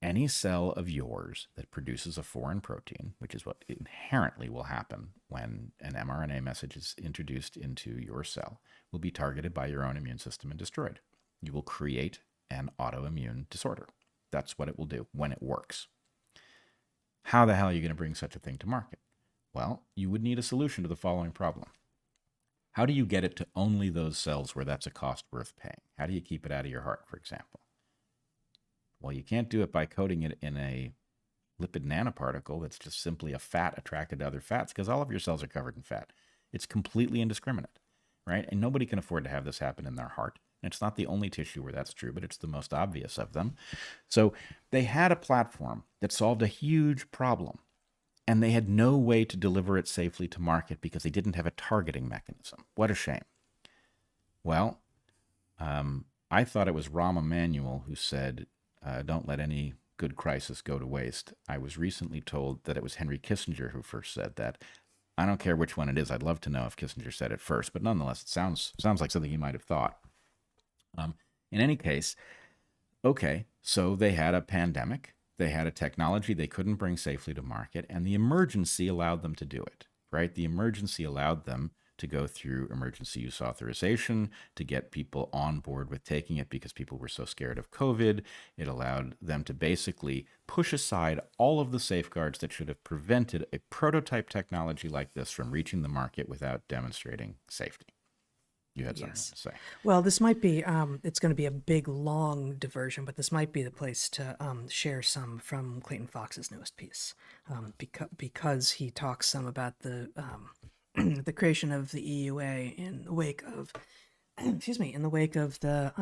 any cell of yours that produces a foreign protein, which is what inherently will happen when an mRNA message is introduced into your cell, will be targeted by your own immune system and destroyed. You will create an autoimmune disorder. That's what it will do when it works. How the hell are you going to bring such a thing to market? Well, you would need a solution to the following problem. How do you get it to only those cells where that's a cost worth paying? How do you keep it out of your heart, for example? Well, you can't do it by coating it in a lipid nanoparticle that's just simply a fat attracted to other fats, because all of your cells are covered in fat. It's completely indiscriminate, right? And nobody can afford to have this happen in their heart. And it's not the only tissue where that's true, but it's the most obvious of them. So they had a platform that solved a huge problem, and they had no way to deliver it safely to market because they didn't have a targeting mechanism. What a shame. Well, I thought it was Rahm Emanuel who said, don't let any good crisis go to waste. I was recently told that it was Henry Kissinger who first said that. I don't care which one it is. I'd love to know if Kissinger said it first, but nonetheless, it sounds like something he might have thought. In any case, okay, so they had a pandemic. They had a technology they couldn't bring safely to market, and the emergency allowed them to do it, right? The emergency allowed them to go through emergency use authorization, to get people on board with taking it because people were so scared of COVID. It allowed them to basically push aside all of the safeguards that should have prevented a prototype technology like this from reaching the market without demonstrating safety. You had something to say. Well, this might be, it's going to be a big, long diversion, but this might be the place to share some from Clayton Fox's newest piece, because he talks some about the the creation of the EUA in the wake of, in the wake of the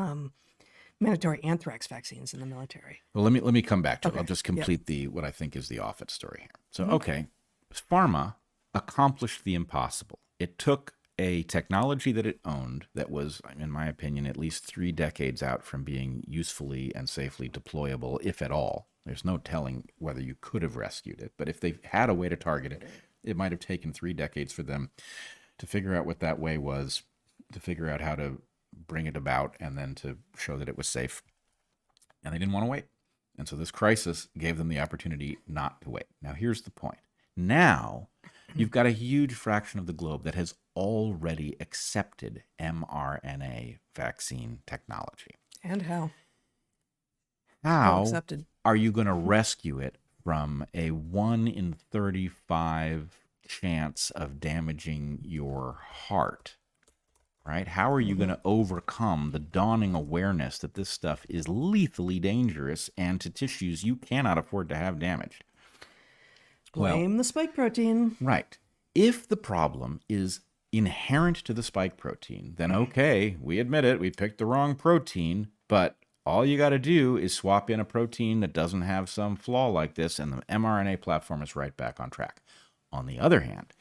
mandatory anthrax vaccines in the military. Well, let me come back to it. Okay. I'll just complete what I think is the Offit story here. So, okay, pharma accomplished the impossible. It took a technology that it owned that was, in my opinion, at least 3 decades out from being usefully and safely deployable, if at all. There's no telling whether you could have rescued it, but if they had a way to target it, it might have taken 3 decades for them to figure out what that way was, to figure out how to bring it about, and then to show that it was safe. And they didn't want to wait. And so this crisis gave them the opportunity not to wait. Now, here's the point. Now, you've got a huge fraction of the globe that has already accepted mRNA vaccine technology. And how? How accepted. are you going to rescue it from a 1 in 35 chance of damaging your heart? Right? How are you going to overcome the dawning awareness that this stuff is lethally dangerous and to tissues you cannot afford to have damaged? Blame the spike protein. Right. If the problem is inherent to the spike protein, then okay, we admit it, we picked the wrong protein, but all you got to do is swap in a protein that doesn't have some flaw like this, and the mRNA platform is right back on track. On the other hand,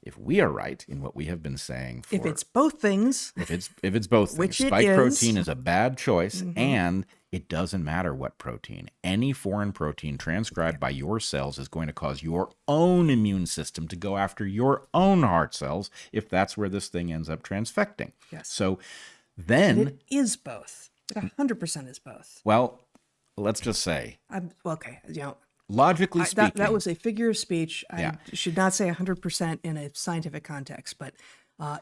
if we are right in what we have been saying for... If it's both things... If it's both things. Which it Spike is. protein is a bad choice, and it doesn't matter what protein. Any foreign protein transcribed by your cells is going to cause your own immune system to go after your own heart cells if that's where this thing ends up transfecting. Yes. So then... And it is both. It 100% is both. Well, let's just say... Okay, Logically speaking... That was a figure of speech. Yeah. I should not say 100% in a scientific context, but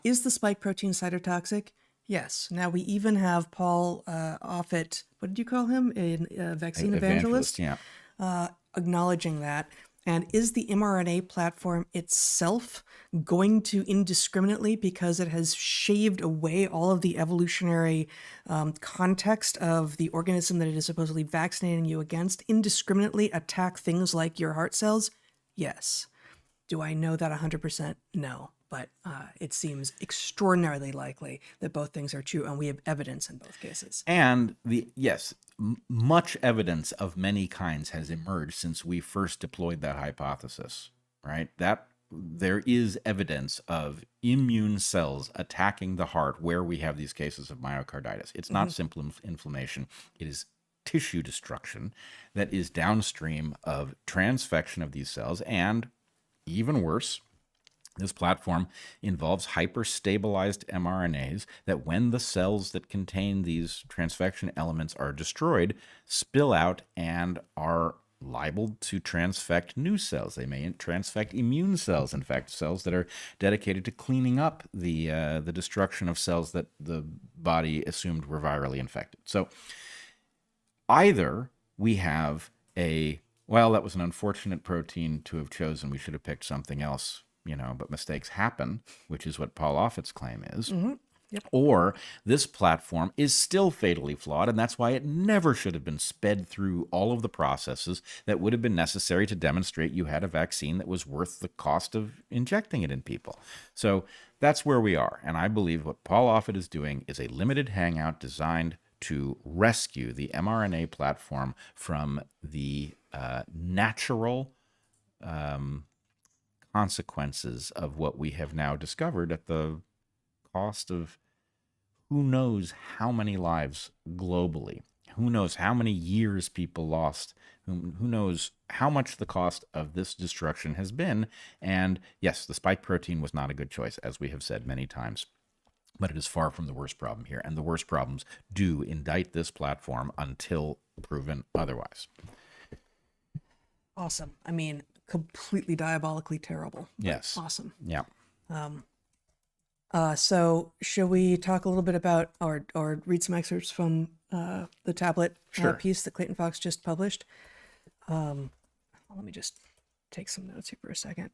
is the spike protein cytotoxic? Yes. Now we even have Paul Offit. What did you call him? A vaccine evangelist. Yeah. Acknowledging that. And is the mRNA platform itself going to indiscriminately, because it has shaved away all of the evolutionary context of the organism that it is supposedly vaccinating you against, indiscriminately attack things like your heart cells? Yes. Do I know that 100%? No. But it seems extraordinarily likely that both things are true, and we have evidence in both cases. And much evidence of many kinds has emerged since we first deployed that hypothesis, right? That there is evidence of immune cells attacking the heart where we have these cases of myocarditis. It's not simple inflammation. It is tissue destruction that is downstream of transfection of these cells, and even worse, this platform involves hyperstabilized mRNAs that, when the cells that contain these transfection elements are destroyed, spill out and are liable to transfect new cells. They may transfect immune cells, in fact, cells that are dedicated to cleaning up the destruction of cells that the body assumed were virally infected. So either we have that was an unfortunate protein to have chosen. We should have picked something else. But mistakes happen, which is what Paul Offit's claim is. Yep. Or this platform is still fatally flawed, and that's why it never should have been sped through all of the processes that would have been necessary to demonstrate you had a vaccine that was worth the cost of injecting it in people. So that's where we are. And I believe what Paul Offit is doing is a limited hangout designed to rescue the mRNA platform from the natural consequences of what we have now discovered at the cost of who knows how many lives globally, who knows how many years people lost, who knows how much the cost of this destruction has been. And yes, the spike protein was not a good choice, as we have said many times, but it is far from the worst problem here, and the worst problems do indict this platform until proven otherwise. Awesome. I mean, completely diabolically terrible. Yes. Awesome. Yeah. So should we talk a little bit about or read some excerpts from the tablet Sure. piece that Clayton Fox just published? Let me just take some notes here for a second.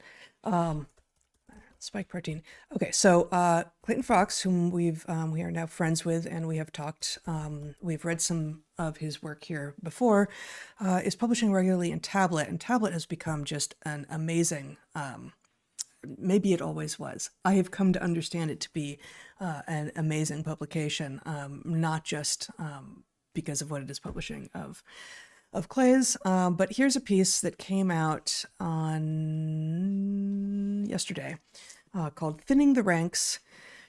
Spike protein. Okay, so Clayton Fox, whom we are now friends with, and we have talked, we've read some of his work here before, is publishing regularly in Tablet, and Tablet has become just an amazing, maybe it always was. I have come to understand it to be an amazing publication, not just because of what it is publishing of Clay's, but here's a piece that came out on yesterday called "Thinning the Ranks.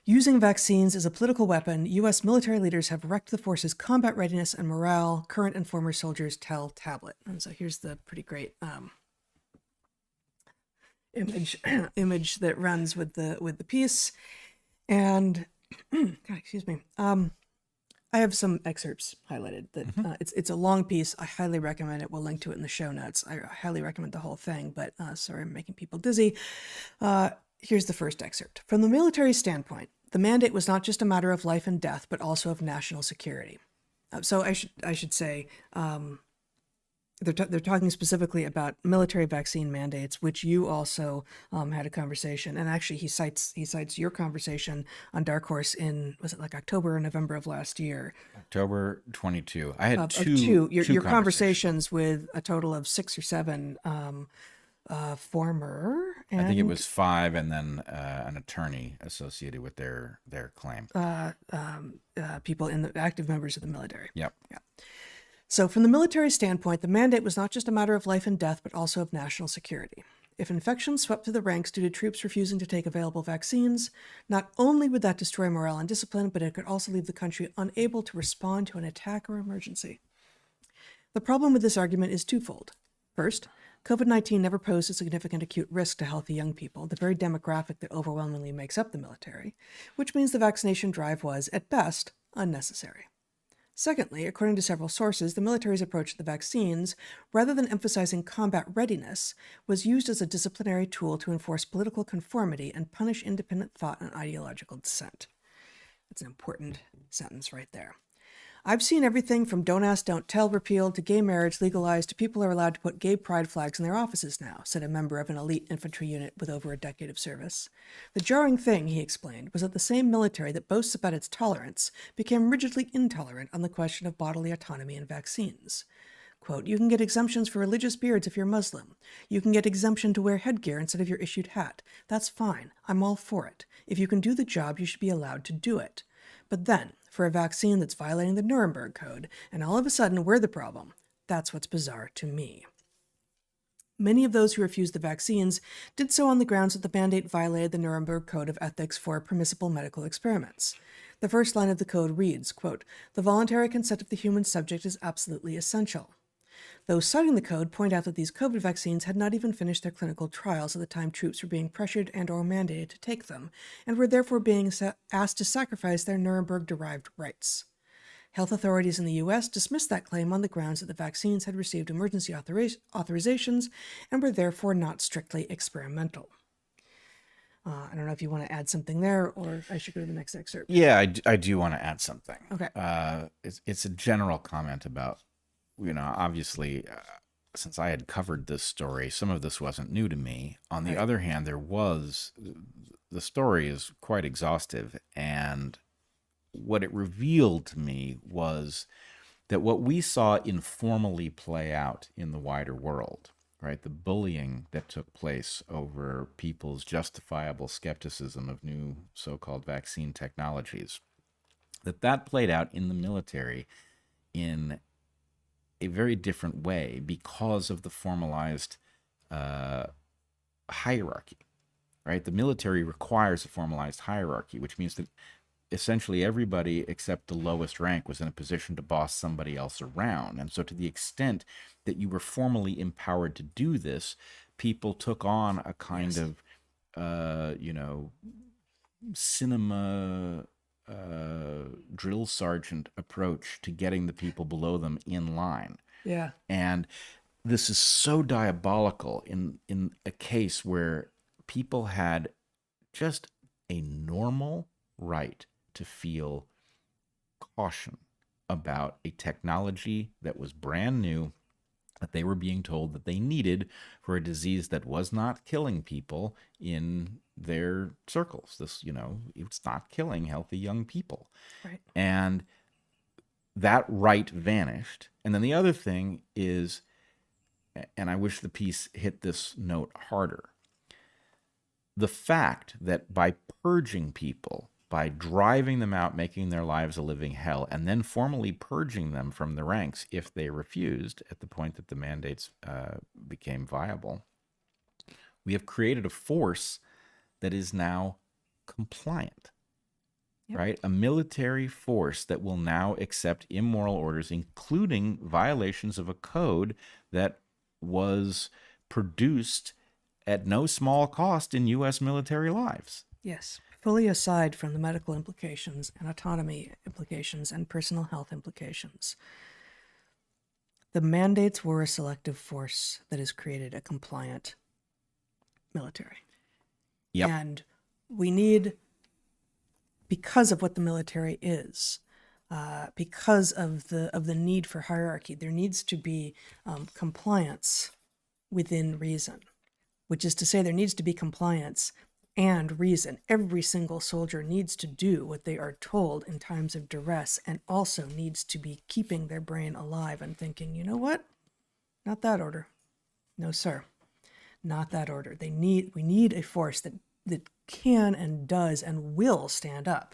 Using Vaccines as a Political Weapon, U.S. military leaders have wrecked the force's combat readiness and morale, current and former soldiers tell Tablet." And so here's the pretty great image that runs with the piece. And God, excuse me. I have some excerpts highlighted that it's a long piece. I highly recommend it. We'll link to it in the show notes. I highly recommend the whole thing, but sorry, I'm making people dizzy. Here's the first excerpt. From the military standpoint, the mandate was not just a matter of life and death, but also of national security. So I should say, they're talking specifically about military vaccine mandates, which you also had a conversation, and actually he cites your conversation on DarkHorse in, was it like October or November of last year? October 22. I had two two conversations with a total of 6 or 7 former. I think it was 5, and then an attorney associated with their claim. People in the active members of the military. Yep. Yeah. So from the military standpoint, the mandate was not just a matter of life and death, but also of national security. If infection swept through the ranks due to troops refusing to take available vaccines, not only would that destroy morale and discipline, but it could also leave the country unable to respond to an attack or emergency. The problem with this argument is twofold. First, COVID-19 never posed a significant acute risk to healthy young people, the very demographic that overwhelmingly makes up the military, which means the vaccination drive was, at best, unnecessary. Secondly, according to several sources, the military's approach to the vaccines, rather than emphasizing combat readiness, was used as a disciplinary tool to enforce political conformity and punish independent thought and ideological dissent. That's an important sentence right there. I've seen everything from don't ask, don't tell repealed to gay marriage legalized to people are allowed to put gay pride flags in their offices now, said a member of an elite infantry unit with over a decade of service. The jarring thing, he explained, was that the same military that boasts about its tolerance became rigidly intolerant on the question of bodily autonomy and vaccines. Quote, you can get exemptions for religious beards if you're Muslim. You can get exemption to wear headgear instead of your issued hat. That's fine. I'm all for it. If you can do the job, you should be allowed to do it. But then, for a vaccine that's violating the Nuremberg Code, and all of a sudden we're the problem, that's what's bizarre to me. Many of those who refused the vaccines did so on the grounds that the mandate violated the Nuremberg Code of Ethics for permissible medical experiments. The first line of the code reads, quote, the voluntary consent of the human subject is absolutely essential. Those citing the code point out that these COVID vaccines had not even finished their clinical trials at the time troops were being pressured and or mandated to take them, and were therefore being asked to sacrifice their Nuremberg-derived rights. Health authorities in the U.S. dismissed that claim on the grounds that the vaccines had received emergency authorizations and were therefore not strictly experimental. I don't know if you want to add something there, or I should go to the next excerpt. Yeah, I do want to add something. Okay. It's a general comment about, obviously, since I had covered this story, some of this wasn't new to me. On the other hand, the story is quite exhaustive, and what it revealed to me was that what we saw informally play out in the wider world, right, the bullying that took place over people's justifiable skepticism of new so-called vaccine technologies, that played out in the military in a very different way because of the formalized hierarchy, right? The military requires a formalized hierarchy, which means that essentially everybody except the lowest rank was in a position to boss somebody else around. And so to the extent that you were formally empowered to do this, people took on a kind of, cinema drill sergeant approach to getting the people below them in line. Yeah. And this is so diabolical in a case where people had just a normal right to feel caution about a technology that was brand new, that they were being told that they needed for a disease that was not killing people in their circles. It's not killing healthy young people. Right. And that right vanished. And then the other thing is, and I wish the piece hit this note harder, the fact that by purging people, by driving them out, making their lives a living hell, and then formally purging them from the ranks if they refused at the point that the mandates became viable, we have created a force that is now compliant, right? A military force that will now accept immoral orders, including violations of a code that was produced at no small cost in U.S. military lives. Yes. Fully aside from the medical implications and autonomy implications and personal health implications, the mandates were a selective force that has created a compliant military. Yep. And we need, because of what the military is, because of the need for hierarchy, there needs to be compliance within reason, which is to say there needs to be compliance and reason. Every single soldier needs to do what they are told in times of duress, and also needs to be keeping their brain alive and thinking, you know what? Not that order. No, sir. Not that order. We need a force that can and does and will stand up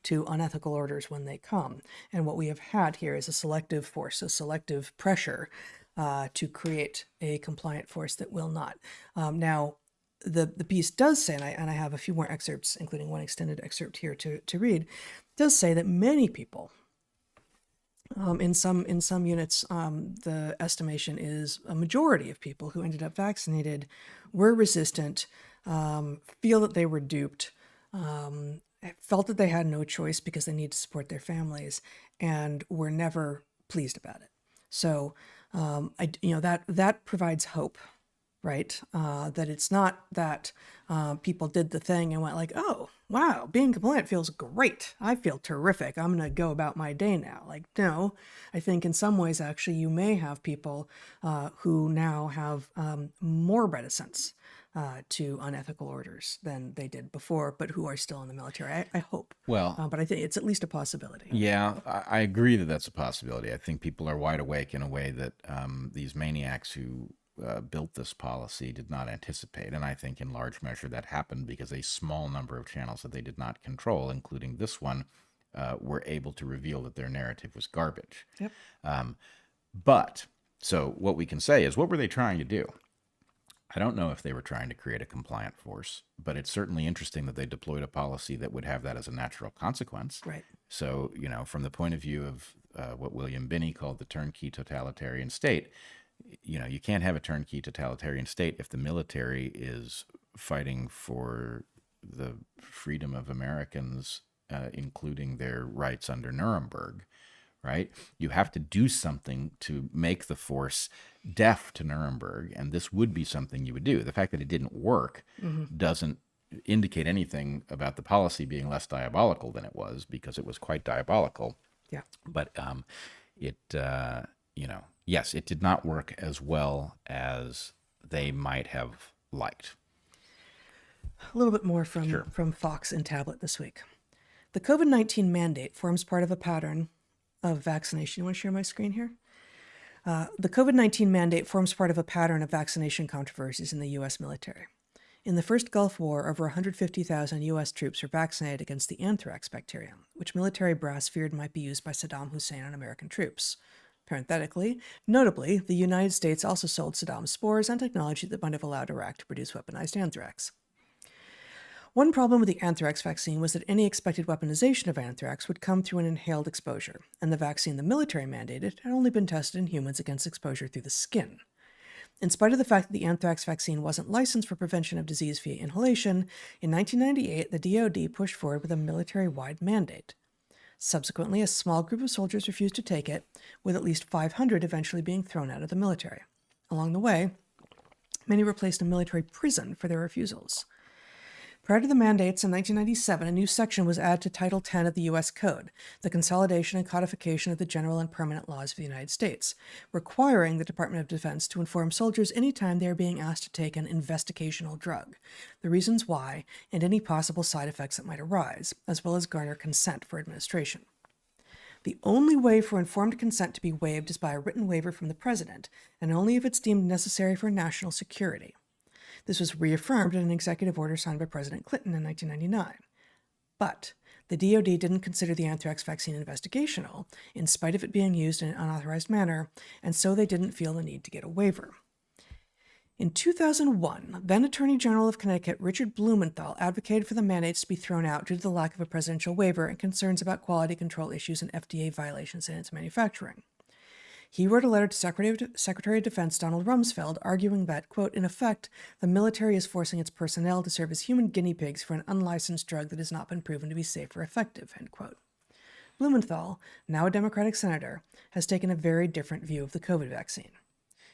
to unethical orders when they come. And what we have had here is a selective force, a selective pressure to create a compliant force that will not. Now, the piece does say, and I have a few more excerpts, including one extended excerpt here to read, does say that many people, in some units, the estimation is a majority of people who ended up vaccinated were resistant, feel that they were duped, felt that they had no choice because they need to support their families, and were never pleased about it. So, that provides hope. Right? That it's not that people did the thing and went like, oh, wow, being compliant feels great. I feel terrific. I'm going to go about my day now. Like, no, I think in some ways, actually, you may have people who now have more reticence to unethical orders than they did before, but who are still in the military. I hope. Well, But I think it's at least a possibility. yeah, I agree that that's a possibility. I think people are wide awake in a way that these maniacs who built this policy did not anticipate. And I think in large measure that happened because a small number of channels that they did not control, including this one, were able to reveal that their narrative was garbage. Yep. But so what we can say is, what were they trying to do? I don't know if they were trying to create a compliant force, but it's certainly interesting that they deployed a policy that would have that as a natural consequence. Right. So, from the point of view of what William Binney called the turnkey totalitarian state, you can't have a turnkey totalitarian state if the military is fighting for the freedom of Americans, including their rights under Nuremberg, right? You have to do something to make the force deaf to Nuremberg, and this would be something you would do. The fact that it didn't work doesn't indicate anything about the policy being less diabolical than it was, because it was quite diabolical. Yeah. But yes, it did not work as well as they might have liked. A little bit more from, Sure. from Fox and Tablet this week. The COVID-19 mandate forms part of a pattern of vaccination. You want to share my screen here? The COVID-19 mandate forms part of a pattern of vaccination controversies in the U.S. military. In the first Gulf War, over 150,000 U.S. troops were vaccinated against the anthrax bacterium, which military brass feared might be used by Saddam Hussein on American troops. Parenthetically, notably, the United States also sold Saddam spores and technology that might have allowed Iraq to produce weaponized anthrax. One problem with the anthrax vaccine was that any expected weaponization of anthrax would come through an inhaled exposure, and the vaccine the military mandated had only been tested in humans against exposure through the skin. In spite of the fact that the anthrax vaccine wasn't licensed for prevention of disease via inhalation, in 1998, the DoD pushed forward with a military-wide mandate. Subsequently, a small group of soldiers refused to take it, with at least 500 eventually being thrown out of the military. Along the way, many were placed in military prison for their refusals. Prior to the mandates in 1997, a new section was added to Title X of the U.S. Code, the consolidation and codification of the general and permanent laws of the United States, requiring the Department of Defense to inform soldiers anytime they are being asked to take an investigational drug, the reasons why, and any possible side effects that might arise, as well as garner consent for administration. The only way for informed consent to be waived is by a written waiver from the President, and only if it's deemed necessary for national security. This was reaffirmed in an executive order signed by President Clayton in 1999. But the DoD didn't consider the anthrax vaccine investigational, in spite of it being used in an unauthorized manner, and so they didn't feel the need to get a waiver. In 2001, then Attorney General of Connecticut Richard Blumenthal advocated for the mandates to be thrown out due to the lack of a presidential waiver and concerns about quality control issues and FDA violations in its manufacturing. He wrote a letter to Secretary of Defense Donald Rumsfeld arguing that, quote, in effect, the military is forcing its personnel to serve as human guinea pigs for an unlicensed drug that has not been proven to be safe or effective, end quote. Blumenthal, now a Democratic senator, has taken a very different view of the COVID vaccine.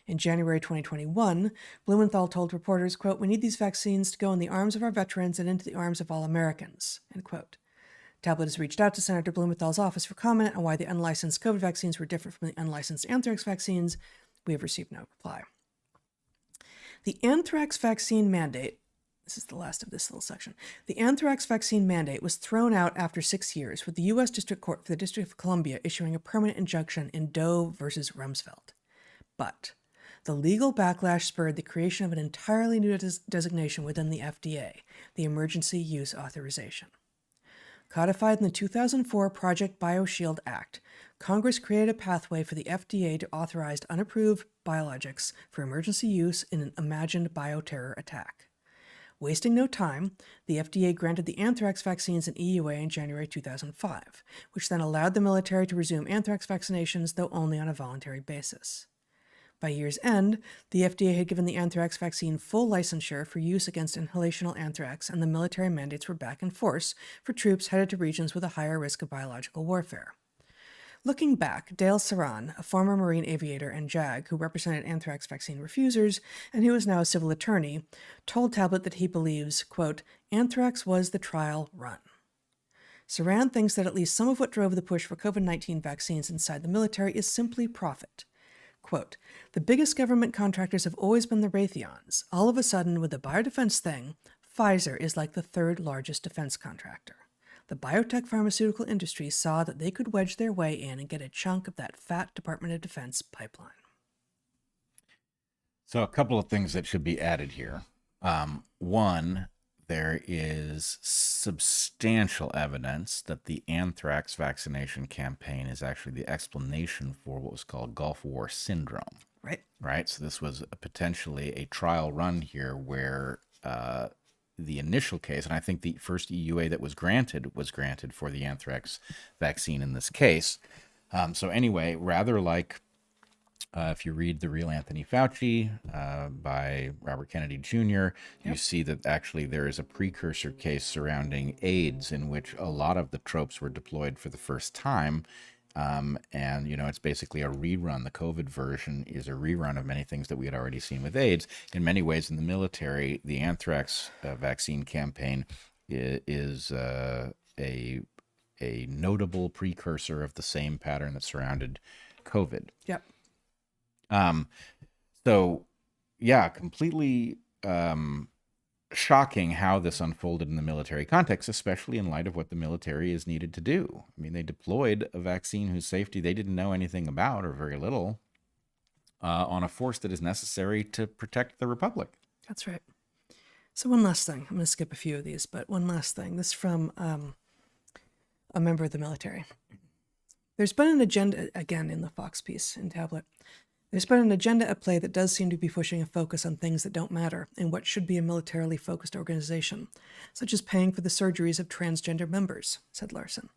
In January 2021, Blumenthal told reporters, quote, we need these vaccines to go in the arms of our veterans and into the arms of all Americans, end quote. Tablet has reached out to Senator Blumenthal's office for comment on why the unlicensed COVID vaccines were different from the unlicensed anthrax vaccines. We have received no reply. The anthrax vaccine mandate, this is the last of this little section, the anthrax vaccine mandate was thrown out after 6 years, with the U.S. District Court for the District of Columbia issuing a permanent injunction in Doe versus Rumsfeld. But the legal backlash spurred the creation of an entirely new designation within the FDA, the Emergency Use Authorization. Codified in the 2004 Project BioShield Act, Congress created a pathway for the FDA to authorize unapproved biologics for emergency use in an imagined bioterror attack. Wasting no time, the FDA granted the anthrax vaccines an EUA in January 2005, which then allowed the military to resume anthrax vaccinations, though only on a voluntary basis. By year's end, the FDA had given the anthrax vaccine full licensure for use against inhalational anthrax, and the military mandates were back in force for troops headed to regions with a higher risk of biological warfare. Looking back, Dale Saran, a former Marine aviator and JAG who represented anthrax vaccine refusers and who is now a civil attorney, told Tablet that he believes, quote, anthrax was the trial run. Saran thinks that at least some of what drove the push for COVID-19 vaccines inside the military is simply profit. Quote, the biggest government contractors have always been the Raytheons. All of a sudden, with the biodefense thing, Pfizer is like the third largest defense contractor. The biotech pharmaceutical industry saw that they could wedge their way in and get a chunk of that fat Department of Defense pipeline. So a couple of things that should be added here. One, there is substantial evidence that the anthrax vaccination campaign is actually the explanation for what was called Gulf War syndrome. Right. So this was potentially a trial run here where the initial case, and I think the first EUA that was granted for the anthrax vaccine in this case. So anyway, rather like if you read The Real Anthony Fauci by Robert Kennedy Jr., you see that actually there is a precursor case surrounding AIDS in which a lot of the tropes were deployed for the first time. And, you know, it's basically a rerun. The COVID version is a rerun of many things that we had already seen with AIDS. In many ways, in the military, the anthrax vaccine campaign is a notable precursor of the same pattern that surrounded COVID. Yep. So, yeah, completely shocking how this unfolded in the military context, especially in light of what the military is needed to do. I mean, they deployed a vaccine whose safety they didn't know anything about, or very little, on a force that is necessary to protect the Republic. That's right. So one last thing. I'm going to skip a few of these, but one last thing. This is from a member of the military. There's been an agenda, again, in the Fox piece in Tablet. There's been an agenda at play that does seem to be pushing a focus on things that don't matter in what should be a militarily focused organization, such as paying for the surgeries of transgender members, said Larson.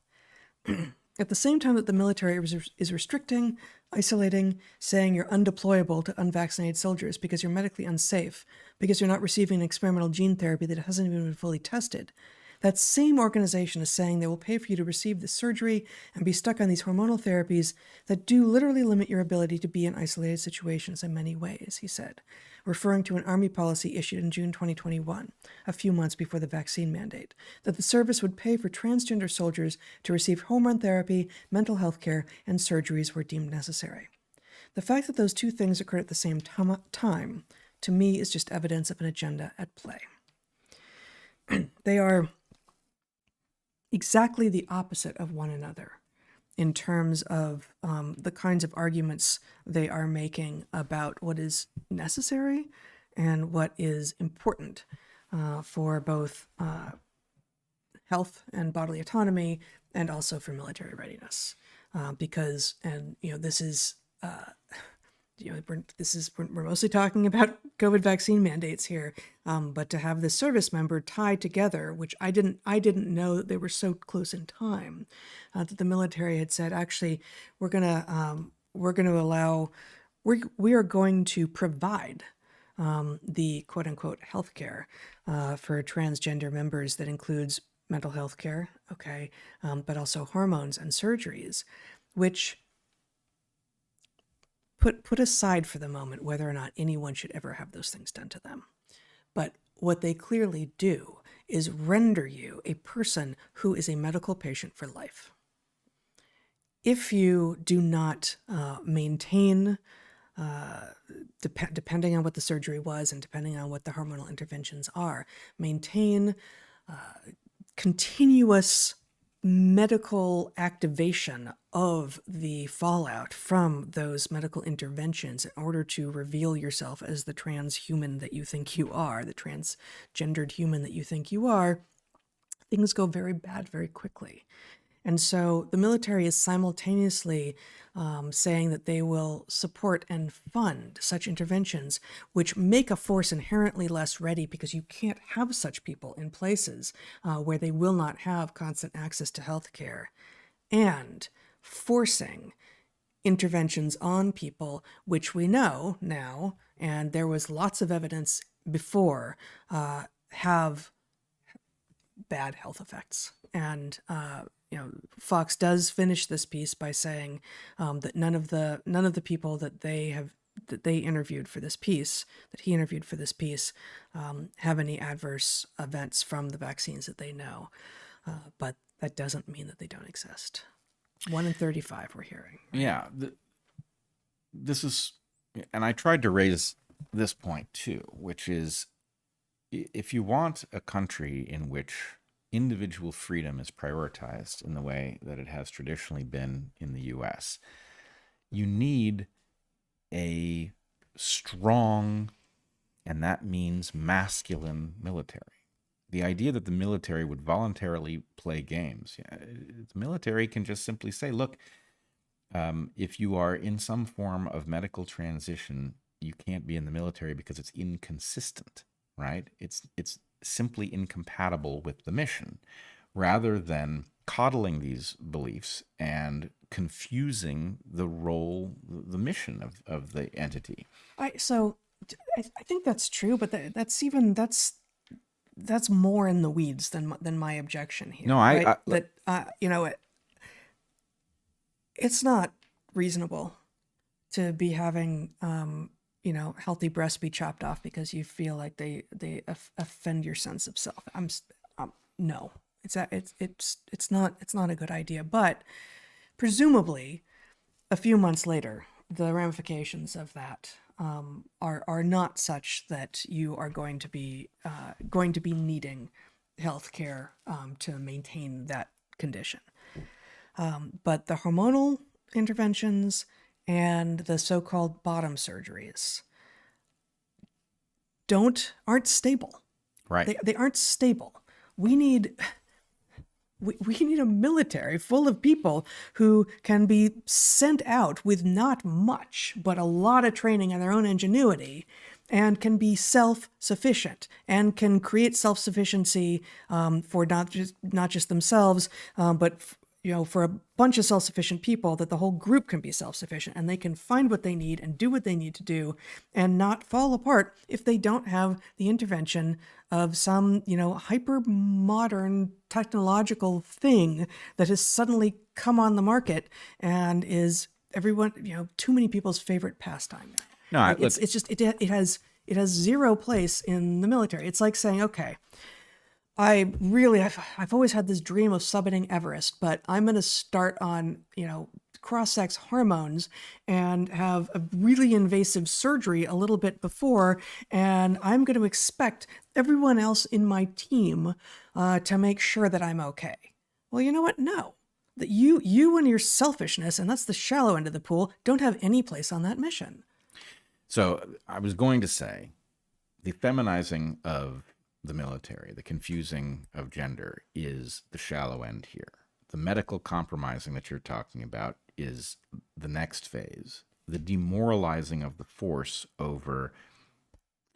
At the same time that the military is restricting, isolating, saying you're undeployable to unvaccinated soldiers because you're medically unsafe, because you're not receiving an experimental gene therapy that hasn't even been fully tested, that same organization is saying they will pay for you to receive the surgery and be stuck on these hormonal therapies that do literally limit your ability to be in isolated situations in many ways, he said, referring to an Army policy issued in June 2021, a few months before the vaccine mandate, that the service would pay for transgender soldiers to receive hormone therapy, mental health care, and surgeries where deemed necessary. The fact that those two things occurred at the same time, to me, is just evidence of an agenda at play. They are exactly the opposite of one another in terms of the kinds of arguments they are making about what is necessary and what is important for both health and bodily autonomy, and also for military readiness. Because, and you know, this is we're mostly talking about COVID vaccine mandates here, but to have the service member tied together, which I didn't know that they were so close in time, that the military had said, actually, we are going to provide the quote unquote healthcare for transgender members that includes mental health care, okay, but also hormones and surgeries, which put aside for the moment whether or not anyone should ever have those things done to them. But what they clearly do is render you a person who is a medical patient for life. If you do not maintain, depending on what the surgery was and depending on what the hormonal interventions are, maintain continuous medical activation of the fallout from those medical interventions in order to reveal yourself as the transhuman that you think you are, the transgendered human that you think you are, things go very bad very quickly. And so the military is simultaneously saying that they will support and fund such interventions, which make a force inherently less ready because you can't have such people in places where they will not have constant access to health care, and forcing interventions on people, which we know now, and there was lots of evidence before, have bad health effects. And Fox does finish this piece by saying that none of the people that they interviewed for this piece, that he interviewed for this piece, have any adverse events from the vaccines that they know. But that doesn't mean that they don't exist. 1 in 35 we're hearing. Right? Yeah. This is, and I tried to raise this point too, which is if you want a country in which individual freedom is prioritized in the way that it has traditionally been in the US, you need a strong, and that means masculine military. The idea that the military would voluntarily play games, the military can just simply say, look, if you are in some form of medical transition, you can't be in the military because it's inconsistent, right? It's simply incompatible with the mission, rather than coddling these beliefs and confusing the role, the mission of the entity. I think that's true, but that's more in the weeds than my objection here. No, right? It's not reasonable to be having healthy breasts be chopped off because you feel like they offend your sense of self. No, it's not a good idea. But presumably, a few months later, the ramifications of that are not such that you are going to be needing health care to maintain that condition. But the hormonal interventions and the so-called bottom surgeries aren't stable. Right. They aren't stable. We need a military full of people who can be sent out with not much, but a lot of training and their own ingenuity, and can be self-sufficient and can create self-sufficiency for not just themselves, but for a bunch of self-sufficient people, that the whole group can be self-sufficient and they can find what they need and do what they need to do and not fall apart if they don't have the intervention of some, hyper modern technological thing that has suddenly come on the market and is everyone, too many people's favorite pastime. No, it has zero place in the military. It's like saying, okay, I've always had this dream of summiting Everest, but I'm going to start on, cross-sex hormones and have a really invasive surgery a little bit before, and I'm going to expect everyone else in my team to make sure that I'm okay. Well, you know what? No. That you and your selfishness, and that's the shallow end of the pool, don't have any place on that mission. So I was going to say the feminizing of the military, the confusing of gender, is the shallow end here. The medical compromising that you're talking about is the next phase. The demoralizing of the force over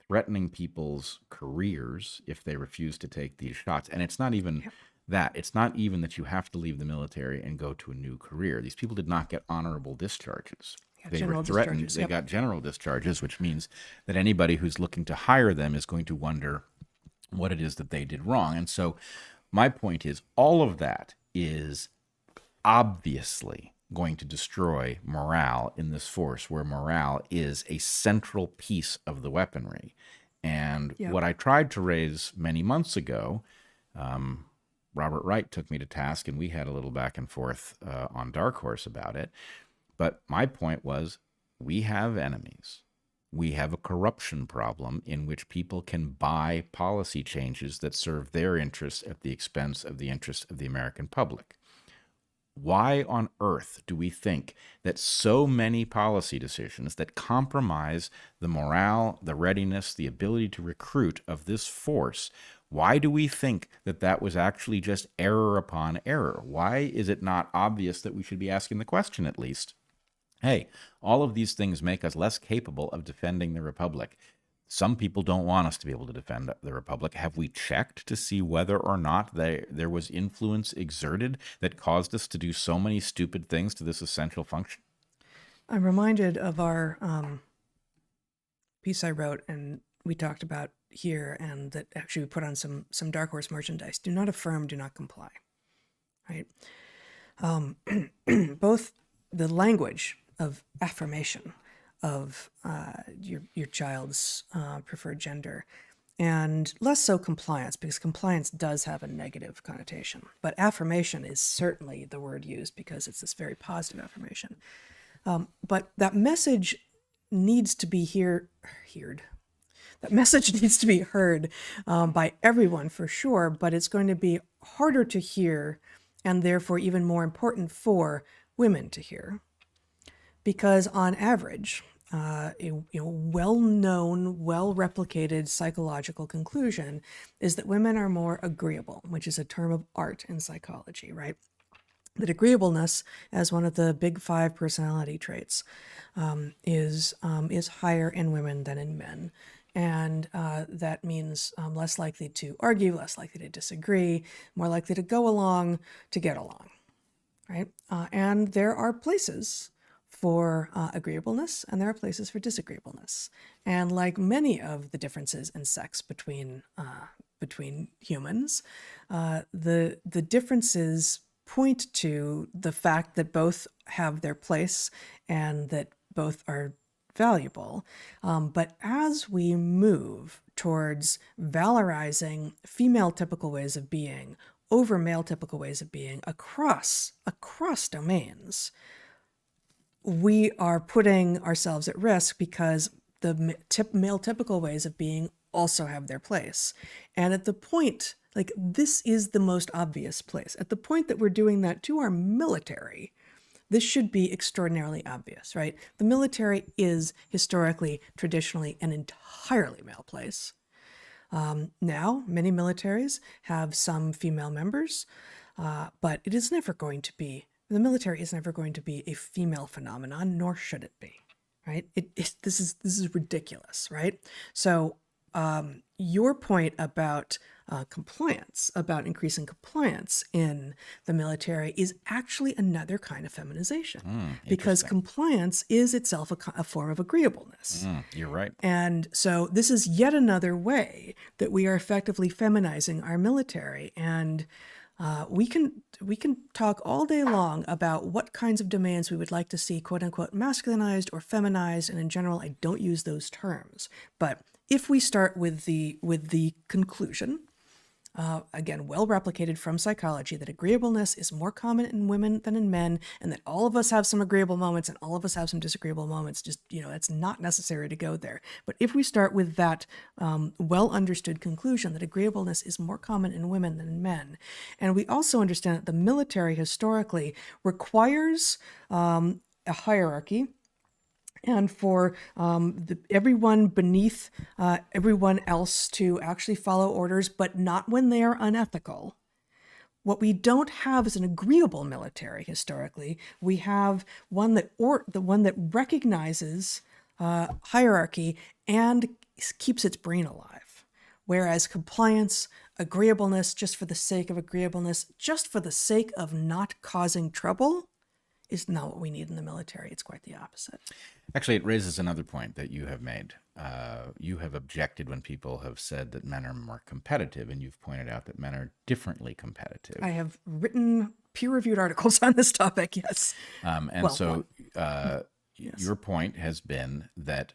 threatening people's careers if they refuse to take these shots. And it's not even that. It's not even that you have to leave the military and go to a new career. These people did not get honorable discharges. They were threatened. They got general discharges, which means that anybody who's looking to hire them is going to wonder what it is that they did wrong. And so my point is, all of that is obviously going to destroy morale in this force, where morale is a central piece of the weaponry. And what I tried to raise many months ago, Robert Wright took me to task, and we had a little back and forth on DarkHorse about it. But my point was, we have enemies. We have a corruption problem in which people can buy policy changes that serve their interests at the expense of the interests of the American public. Why on earth do we think that so many policy decisions that compromise the morale, the readiness, the ability to recruit of this force, why do we think that that was actually just error upon error? Why is it not obvious that we should be asking the question at least, hey, all of these things make us less capable of defending the Republic. Some people don't want us to be able to defend the Republic. Have we checked to see whether or not there was influence exerted that caused us to do so many stupid things to this essential function? I'm reminded of our piece I wrote and we talked about here, and that actually we put on some DarkHorse merchandise. Do not affirm, do not comply. Right? both the language of affirmation of your child's preferred gender, and less so compliance, because compliance does have a negative connotation. But affirmation is certainly the word used because it's this very positive affirmation. But that message needs to be heard. That message needs to be heard by everyone for sure, but it's going to be harder to hear and therefore even more important for women to hear. Because on average, a well-known, well-replicated psychological conclusion is that women are more agreeable, which is a term of art in psychology, right? That agreeableness, as one of the big 5 personality traits, is higher in women than in men. And that means less likely to argue, less likely to disagree, more likely to go along to get along, right? And there are places for agreeableness, and there are places for disagreeableness. And like many of the differences in sex between humans, the differences point to the fact that both have their place and that both are valuable. But as we move towards valorizing female typical ways of being over male typical ways of being across domains, we are putting ourselves at risk because the male typical ways of being also have their place. And at the point, like, this is the most obvious place. At the point that we're doing that to our military, this should be extraordinarily obvious, right? The military is historically, traditionally, an entirely male place. Now, many militaries have some female members, but it is never going to be, the military is never going to be a female phenomenon, nor should it be, right? This is ridiculous, right? So your point about compliance, about increasing compliance in the military, is actually another kind of feminization, because compliance is itself a form of agreeableness. You're right. And so this is yet another way that we are effectively feminizing our military. And we can talk all day long about what kinds of domains we would like to see, quote unquote, masculinized or feminized. And in general, I don't use those terms. But if we start with the conclusion, again, well replicated from psychology, that agreeableness is more common in women than in men, and that all of us have some agreeable moments and all of us have some disagreeable moments, just, it's not necessary to go there. But if we start with that well understood conclusion that agreeableness is more common in women than in men, and we also understand that the military historically requires a hierarchy, and for everyone beneath everyone else to actually follow orders, but not when they are unethical. What we don't have is an agreeable military historically. We have one that recognizes hierarchy and keeps its brain alive. Whereas compliance, agreeableness, just for the sake of agreeableness, just for the sake of not causing trouble, is not what we need in the military. It's quite the opposite. Actually, it raises another point that you have made. You have objected when people have said that men are more competitive, and you've pointed out that men are differently competitive. I have written peer-reviewed articles on this topic, yes. Your point has been that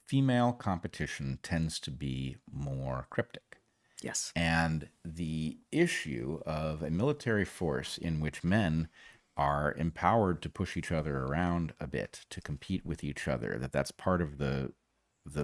female competition tends to be more cryptic. Yes. And the issue of a military force in which men are empowered to push each other around a bit, to compete with each other, that's part of the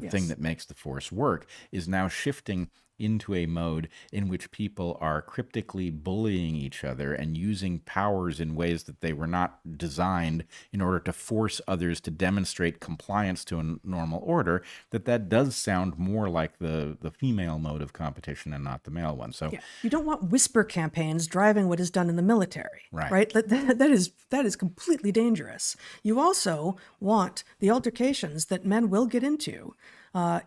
thing that makes the force work, is now shifting into a mode in which people are cryptically bullying each other and using powers in ways that they were not designed in order to force others to demonstrate compliance to a normal order. That does sound more like the female mode of competition and not the male one. So you don't want whisper campaigns driving what is done in the military, right? That is completely dangerous. You also want the altercations that men will get into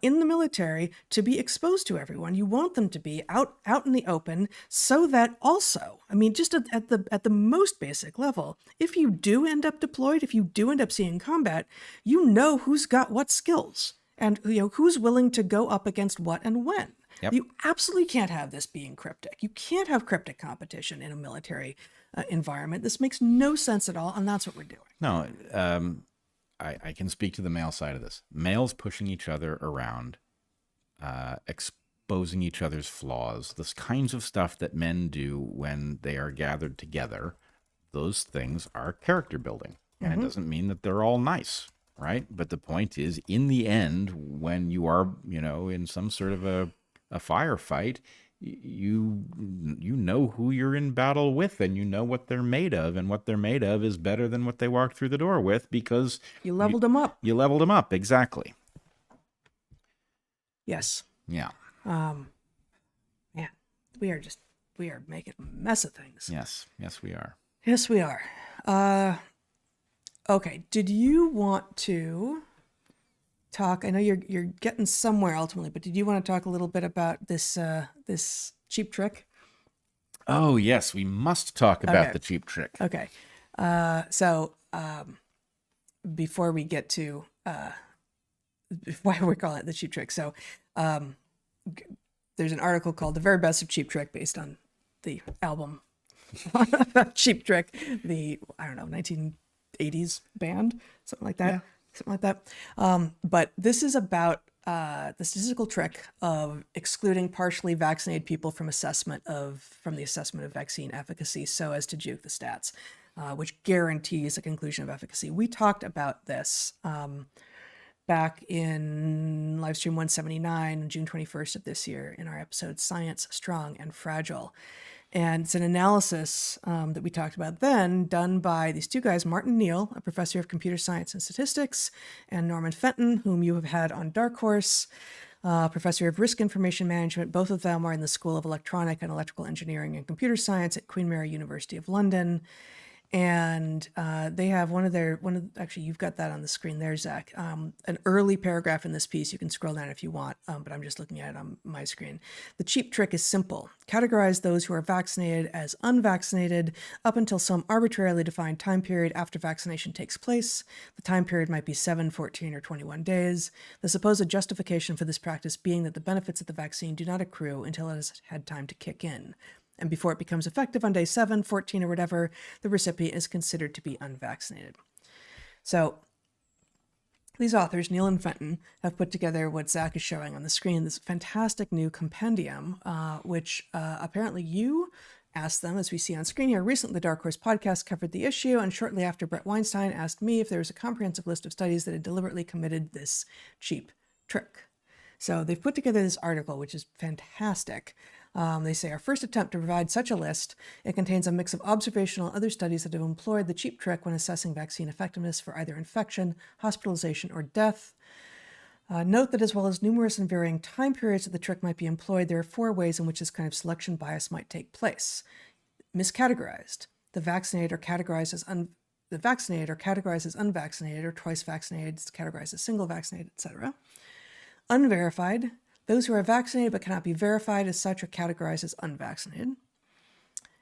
in the military to be exposed to everyone. You want them to be out in the open, so that also, I mean, just at the most basic level, if you do end up deployed, if you do end up seeing combat, you know who's got what skills and who's willing to go up against what and when. Yep. You absolutely can't have this being cryptic. You can't have cryptic competition in a military environment. This makes no sense at all, and that's what we're doing. No, I can speak to the male side of this. Males pushing each other around, exposing each other's flaws, this kinds of stuff that men do when they are gathered together, those things are character building. And it doesn't mean that they're all nice, right? But the point is, in the end, when you are, in some sort of a firefight, you know who you're in battle with, and you know what they're made of, and what they're made of is better than what they walked through the door with, because You leveled them up. you leveled them up. Exactly. Yes. Yeah. Man, we are making a mess of things. Yes, we are. Yes, we are. Okay. Did you want to talk? I know you're getting somewhere ultimately, but did you want to talk a little bit about this cheap trick? Oh yes, we must talk about Okay. the cheap trick. Okay. So before we get to why we're calling it the cheap trick, so there's an article called "The Very Best of Cheap Trick" based on the album Cheap Trick, the 1980s band, something like that. But this is about the statistical trick of excluding partially vaccinated people from the assessment of vaccine efficacy, so as to juke the stats, which guarantees a conclusion of efficacy. We talked about this back in Livestream 179 on June 21st of this year in our episode Science, Strong and Fragile. And it's an analysis that we talked about then, done by these two guys, Martin Neal, a professor of computer science and statistics, and Norman Fenton, whom you have had on DarkHorse, professor of risk information management. Both of them are in the School of Electronic and Electrical Engineering and Computer Science at Queen Mary University of London. And they have actually, you've got that on the screen there, Zach, an early paragraph in this piece. You can scroll down if you want, but I'm just looking at it on my screen. The cheap trick is simple. Categorize those who are vaccinated as unvaccinated up until some arbitrarily defined time period after vaccination takes place. The time period might be 7, 14, or 21 days. The supposed justification for this practice being that the benefits of the vaccine do not accrue until it has had time to kick in. And before it becomes effective on day 7, 14, or whatever, the recipient is considered to be unvaccinated. So these authors, Neal and Fenton, have put together what Zach is showing on the screen, this fantastic new compendium, which apparently you asked them, as we see on screen here. Recently, the DarkHorse podcast covered the issue, and shortly after, Bret Weinstein asked me if there was a comprehensive list of studies that had deliberately committed this cheap trick. So they've put together this article, which is fantastic. They say, our first attempt to provide such a list, it contains a mix of observational and other studies that have employed the cheap trick when assessing vaccine effectiveness for either infection, hospitalization, or death. Note that as well as numerous and varying time periods that the trick might be employed, there are 4 ways in which this kind of selection bias might take place. Miscategorized. The vaccinated are categorized as unvaccinated, or twice vaccinated is categorized as single vaccinated, etc. Unverified. Those who are vaccinated but cannot be verified as such are categorized as unvaccinated.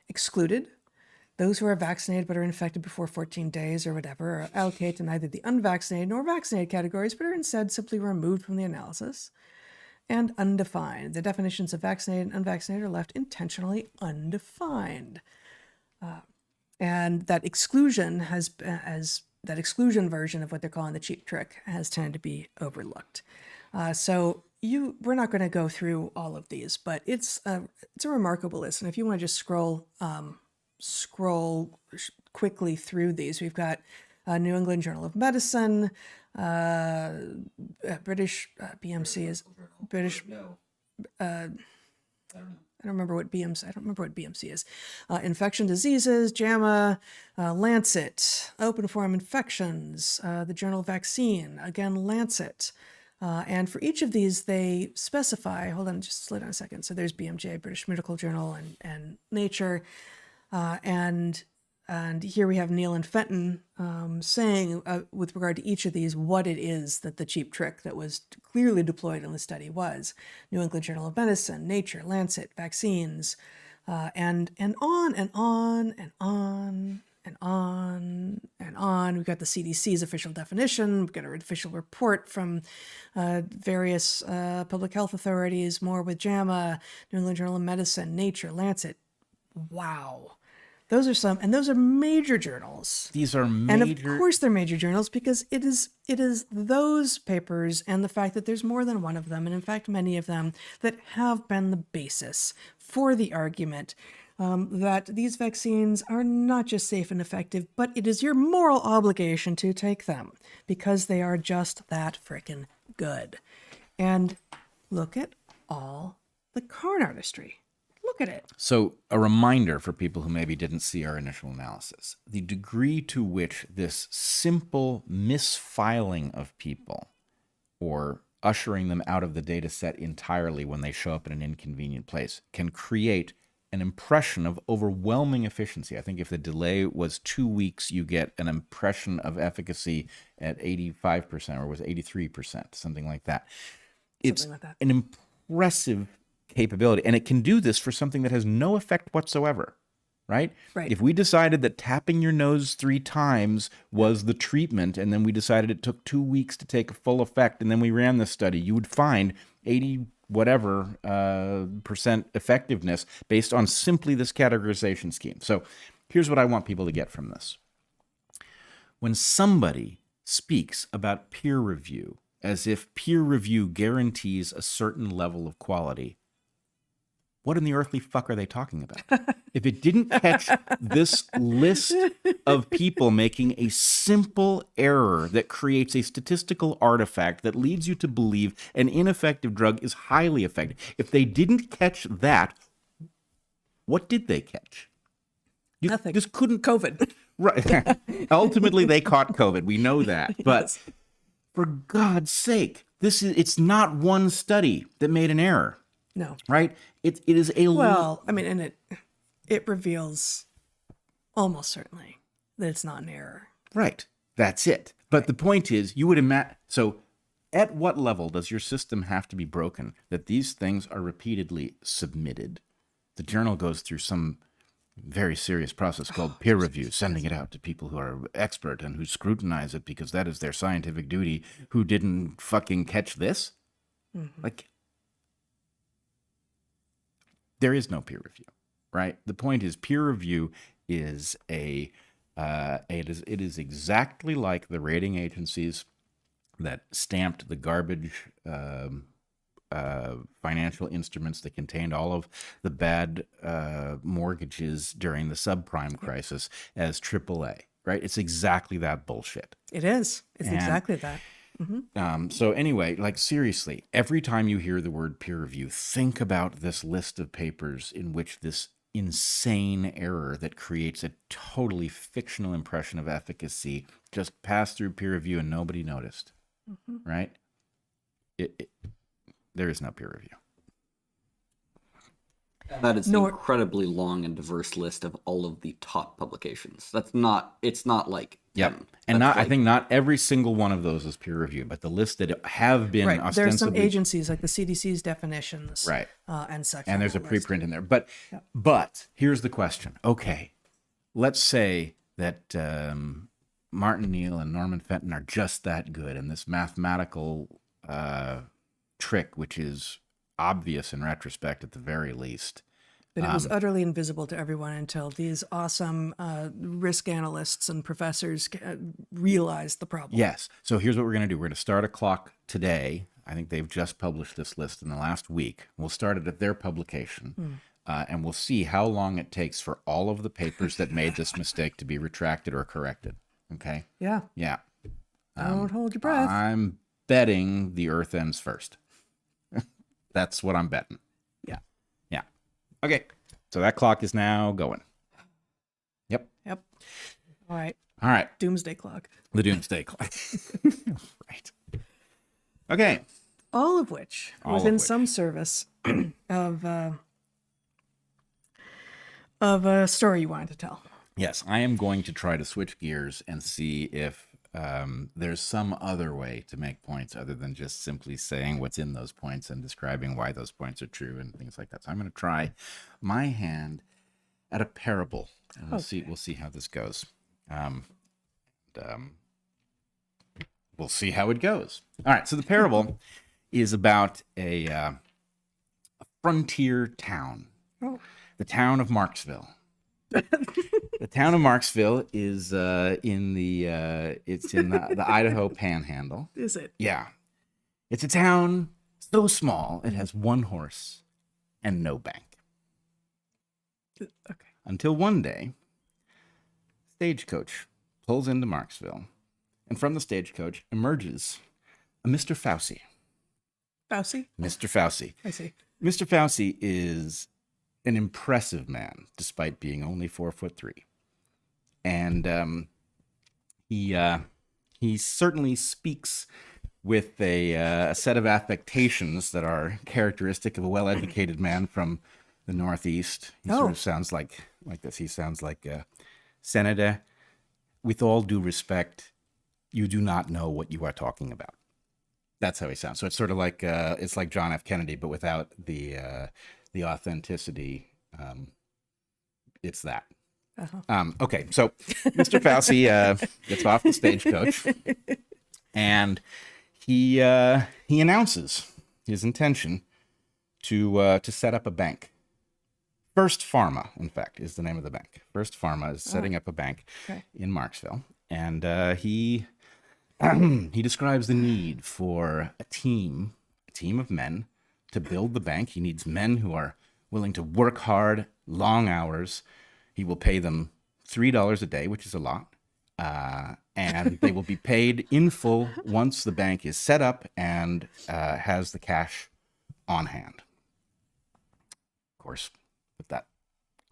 Excluded. Those who are vaccinated but are infected before 14 days or whatever are allocated to neither the unvaccinated nor vaccinated categories, but are instead simply removed from the analysis. And undefined. The definitions of vaccinated and unvaccinated are left intentionally undefined. And that exclusion that exclusion version of what they're calling the cheap trick has tended to be overlooked. We're not going to go through all of these, but it's a remarkable list. And if you want to just scroll quickly through these, we've got New England Journal of Medicine, British BMC is British. No. I don't remember what BMC is. Infection Diseases, JAMA, Lancet, Open Forum Infections, the Journal Vaccine, again Lancet. And for each of these, they specify, hold on, just slow down a second. So there's BMJ, British Medical Journal, and Nature. And here we have Neal and Fenton saying, with regard to each of these, what it is that the cheap trick that was clearly deployed in the study was. New England Journal of Medicine, Nature, Lancet, Vaccines, and on and on and on and on and on. We've got the CDC's official definition. We've got an official report from various public health authorities, more with JAMA, New England Journal of Medicine, Nature, Lancet. Wow. Those are some, and those are major journals. These are And major. of course they're major journals because it is those papers and the fact that there's more than one of them, and in fact many of them, that have been the basis for the argument that these vaccines are not just safe and effective, but it is your moral obligation to take them because they are just that frickin' good. And look at all the con artistry. Look at it. So, a reminder for people who maybe didn't see our initial analysis: the degree to which this simple misfiling of people or ushering them out of the data set entirely when they show up in an inconvenient place can create an impression of overwhelming efficiency. I think if the delay was 2 weeks, you get an impression of efficacy at 85%, or was 83%, something like that. It's Something like that. an impressive capability, and it can do this for something that has no effect whatsoever, right? Right. If we decided that tapping your nose 3 times was the treatment, and then we decided it took 2 weeks to take a full effect, and then we ran this study, you would find 80 whatever percent effectiveness based on simply this categorization scheme. So here's what I want people to get from this. When somebody speaks about peer review as if peer review guarantees a certain level of quality, what in the earthly fuck are they talking about? If it didn't catch this list of people making a simple error that creates a statistical artifact that leads you to believe an ineffective drug is highly effective, if they didn't catch that, what did they catch? You Nothing. just couldn't. COVID. Right. Ultimately, they caught COVID. We know that. But for God's sake, it's not one study that made an error. No. Right? It is a Well, I mean, and it reveals almost certainly that it's not an error. Right. That's it. But the point is, you would imagine. So, at what level does your system have to be broken that these things are repeatedly submitted? The journal goes through some very serious process called peer review, sending it out to people who are expert and who scrutinize it because that is their scientific duty, who didn't fucking catch this. Like, there is no peer review, right? The point is, peer review is it is exactly like the rating agencies that stamped the garbage financial instruments that contained all of the bad mortgages during the subprime crisis as AAA, right? It's exactly that bullshit. It is. It's And- exactly that. So anyway, like seriously, every time you hear the word peer review, think about this list of papers in which this insane error that creates a totally fictional impression of efficacy just passed through peer review and nobody noticed, right? There is no peer review. That is Nor- an incredibly long and diverse list of all of the top publications. It's not like Yep. 10. And That's I think not every single one of those is peer reviewed, but the list that have been Right. There are some ostensibly agencies like the CDC's definitions, right. and such. And on there's a that list. preprint in there. But here's the question. Okay, let's say that Martin Neal and Norman Fenton are just that good, and this mathematical trick, which is obvious in retrospect at the very least. But it was utterly invisible to everyone until these awesome risk analysts and professors realized the problem. Yes. So here's what we're going to do. We're going to start a clock today. I think they've just published this list in the last week. We'll start it at their publication, and we'll see how long it takes for all of the papers that made this mistake to be retracted or corrected. Okay? Yeah. Yeah. Don't hold your breath. I'm betting the Earth ends first. That's what I'm betting. Yeah. Yeah. Okay. So that clock is now going. Yep. Yep. All right. All right. Doomsday clock. The doomsday clock. Right. Okay. All of which All was of in which. some service of a story you wanted to tell. Yes, I am going to try to switch gears and see if there's some other way to make points other than just simply saying what's in those points and describing why those points are true and things like that. So I'm going to try my hand at a parable, and we'll see how this goes. We'll see how it goes. All right. So the parable is about a frontier town, Oh. the town of Marksville. The town of Marksville is in the Idaho Panhandle. Is it? Yeah, it's a town so small it has one horse and no bank. Okay. Until one day, stagecoach pulls into Marksville, and from the stagecoach emerges a Mr. Fauci. Fauci? Mr. Fauci. I see. Mr. Fauci is an impressive man, despite being only 4'3", and he certainly speaks with a set of affectations that are characteristic of a well-educated man from the Northeast. He sort of sounds like this. He sounds like Senator. With all due respect, you do not know what you are talking about. That's how he sounds. So it's sort of like it's like John F. Kennedy, but without the authenticity. It's that. Okay, so Mr. Fauci gets off the stagecoach, and he announces his intention to set up a bank. First Pharma, in fact, is the name of the bank. First Pharma is setting up a bank in Marksville, and he describes the need for a team of men to build the bank. He needs men who are willing to work hard, long hours. He will pay them $3 a day, which is a lot, and they will be paid in full once the bank is set up and has the cash on hand. Of course, with that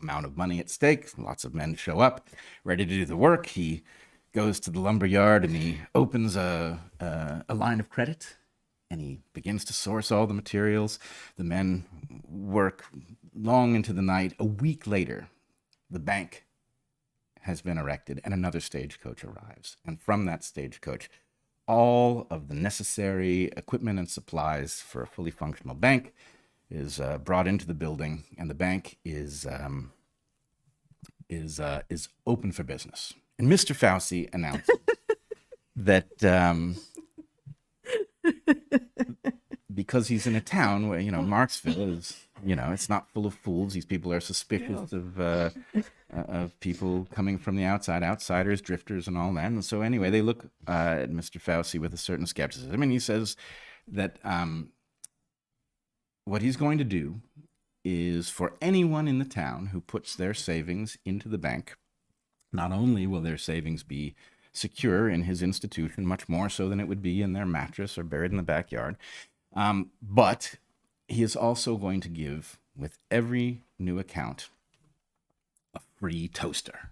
amount of money at stake, lots of men show up ready to do the work. He goes to the lumber yard and he opens a line of credit, and he begins to source all the materials. The men work long into the night. A week later, the bank has been erected and another stagecoach arrives. And from that stagecoach, all of the necessary equipment and supplies for a fully functional bank is brought into the building, and the bank is open for business. And Mr. Fauci announced that because he's in a town where, Marksville is, it's not full of fools. These people are suspicious of people coming from the outside, outsiders, drifters, and all that. And so anyway, they look at Mr. Fauci with a certain skepticism, and he says that what he's going to do is for anyone in the town who puts their savings into the bank, not only will their savings be secure in his institution, much more so than it would be in their mattress or buried in the backyard, but he is also going to give, with every new account, a free toaster.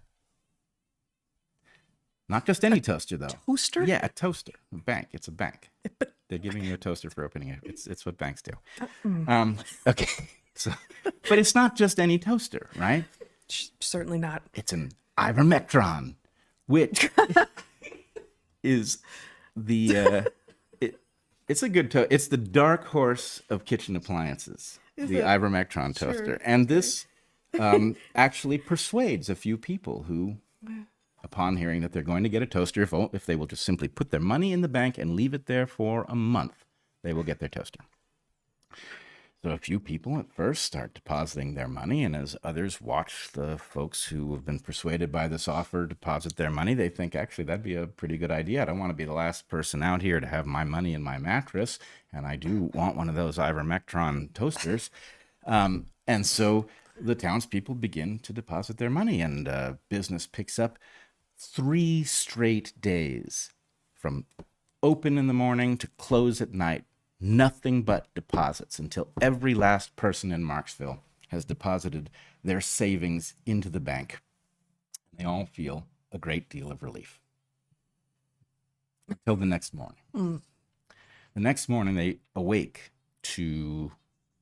Not just any toaster, though. Toaster? Yeah, a toaster. A bank. It's a bank. They're giving you a toaster for opening it. It's what banks do. Okay. So, but it's not just any toaster, right? Certainly not. It's an ivermectin, which is the it's a good it's the DarkHorse of kitchen appliances. Is the it? ivermectin toaster, Sure. and this actually persuades a few people who, upon hearing that they're going to get a toaster, if they will just simply put their money in the bank and leave it there for a month, they will get their toaster. So a few people at first start depositing their money, and as others watch the folks who have been persuaded by this offer deposit their money, they think, actually, that'd be a pretty good idea. I don't want to be the last person out here to have my money in my mattress, and I do want one of those ivermectin toasters. And so the townspeople begin to deposit their money, and business picks up 3 straight days from open in the morning to close at night. Nothing but deposits until every last person in Marksville has deposited their savings into the bank. They all feel a great deal of relief. Until the next morning. The next morning, they awake to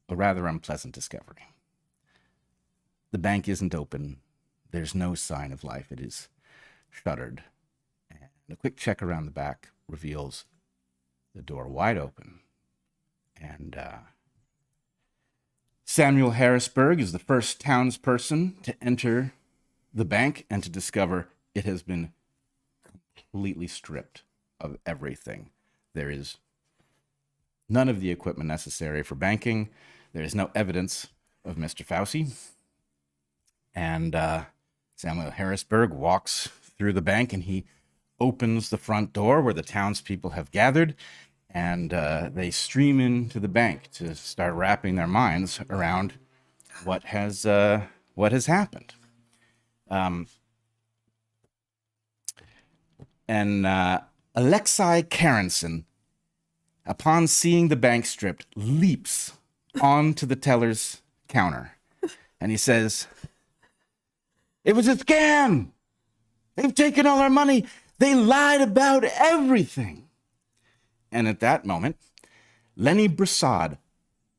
a rather unpleasant discovery. The bank isn't open. There's no sign of life. It is shuttered. And a quick check around the back reveals the door wide open. And Samuel Harrisburg is the first townsperson to enter the bank and to discover it has been completely stripped of everything. There is none of the equipment necessary for banking. There is no evidence of Mr. Fauci. And Samuel Harrisburg walks through the bank and he opens the front door where the townspeople have gathered, and they stream into the bank to start wrapping their minds around what has happened. And Alexei Karenson, upon seeing the bank stripped, leaps onto the teller's counter, and he says, "It was a scam! They've taken all our money! They lied about everything!" And at that moment, Lenny Bret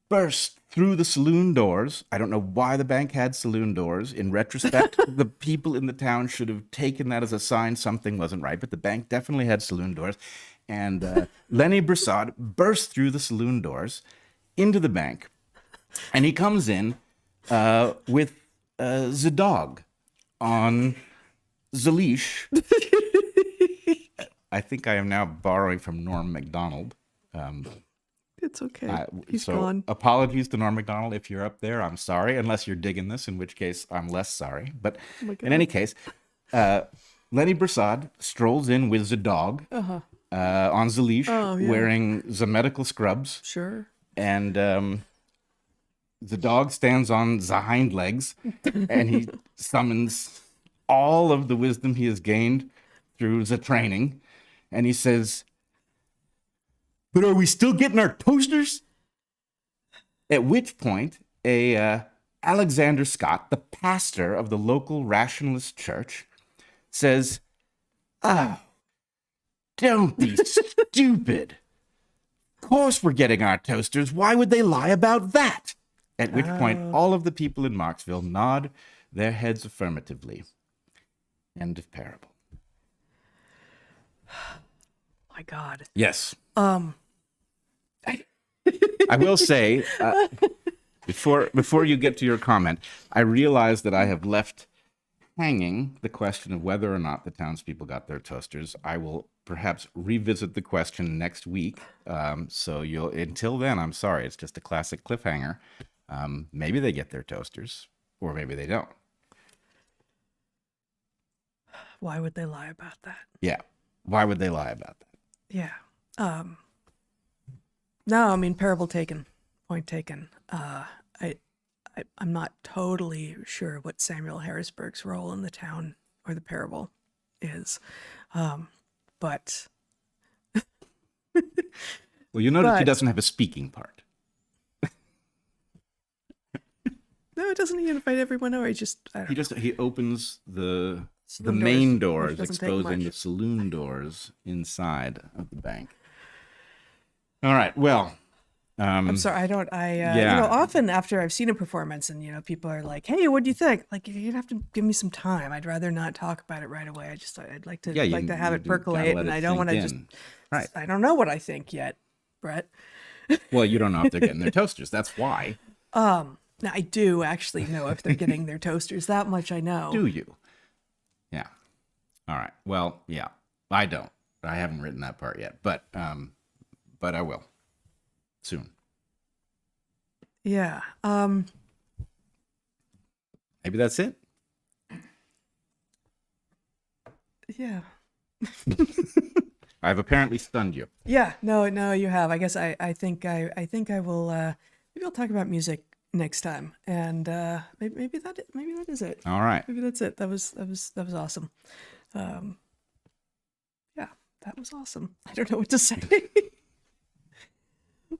burst through the saloon doors. I don't know why the bank had saloon doors. In retrospect, the people in the town should have taken that as a sign something wasn't right, but the bank definitely had saloon doors. And Lenny Bret burst through the saloon doors into the bank, and he comes in with the dog on the leash. I think I am now borrowing from Norm Macdonald. It's okay. He's so gone. apologies to Norm Macdonald if you're up there. I'm sorry, unless you're digging this, in which case I'm less sorry. But my in any case, Lenny Bret strolls in with the dog on the leash, wearing the medical scrubs. Sure. And the dog stands on the hind legs, and he summons all of the wisdom he has gained through the training. And he says, "But are we still getting our toasters?" At which point, Alexander Scott, the pastor of the local rationalist church, says, "Oh, don't be stupid. Of course we're getting our toasters. Why would they lie about that?" At which point, all of the people in Marksville nod their heads affirmatively. End of parable. My God. Yes. I will say, before you get to your comment, I realize that I have left hanging the question of whether or not the townspeople got their toasters. I will perhaps revisit the question next week. So until then, I'm sorry, it's just a classic cliffhanger. Maybe they get their toasters, or maybe they don't. Why would they lie about that? Yeah. Why would they lie about that? Yeah. No, I mean, parable taken, point taken. I'm not totally sure what Samuel Harrisburg's role in the town or the parable is, but Well, you notice he doesn't have a speaking part. no, doesn't he invite everyone over? He opens the Saloon main doors, doors, which doesn't take exposing much. the saloon doors inside of the bank. All right. Well, I'm sorry, often after I've seen a performance and, people are like, "Hey, what do you think?" Like, you'd have to give me some time. I'd rather not talk about it right away. I'd like to have it percolate, and I don't want to just, right. I don't know what I think yet, Brett. Well, you don't know if they're getting their toasters. That's why. Now I do actually know if they're getting their toasters. That much I know. Do you? Yeah. All right. Well, yeah. I don't. I haven't written that part yet, but I will soon. Yeah. Maybe that's it. Yeah. I've apparently stunned you. Yeah. No, you have. I guess I think I will. Maybe I'll talk about music next time, and maybe that is it. All right. Maybe that's it. That was awesome. Yeah, that was awesome. I don't know what to say.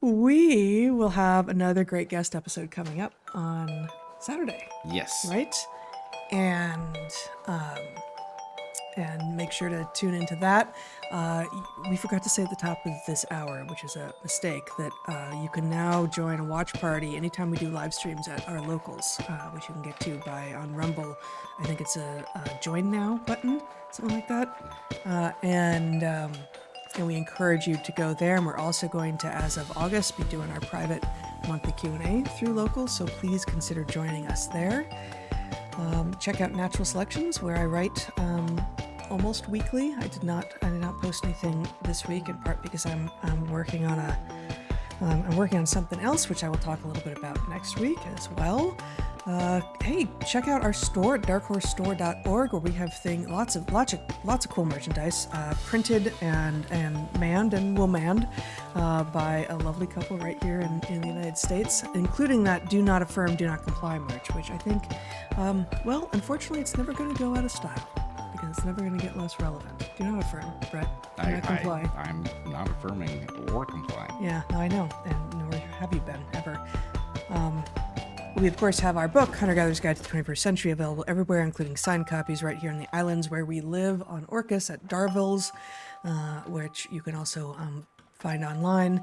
We will have another great guest episode coming up on Saturday, Yes. right? And make sure to tune into that. We forgot to say at the top of this hour, which is a mistake, that you can now join a watch party anytime we do live streams at our locals, which you can get to on Rumble. I think it's a join now button, something like that. And we encourage you to go there. And we're also going to, as of August, be doing our private monthly Q&A through locals. So please consider joining us there. Check out Natural Selections, where I write almost weekly. I did not post anything this week, in part because I'm working on something else, which I will talk a little bit about next week as well. Hey, check out our store at darkhorsestore.org, where we have lots of cool merchandise, printed and manned and will manned by a lovely couple right here in the United States, including that "Do Not Affirm, Do Not Comply" merch, which I think, well, unfortunately, it's never going to go out of style because it's never going to get less relevant. Do not affirm, Bret. Do not comply. I'm not affirming or complying. Yeah, no, I know, and nor have you been ever. We, of course, have our book, Hunter Gatherer's Guide to the 21st Century, available everywhere, including signed copies right here in the islands where we live on Orcas at Darville's, which you can also find online.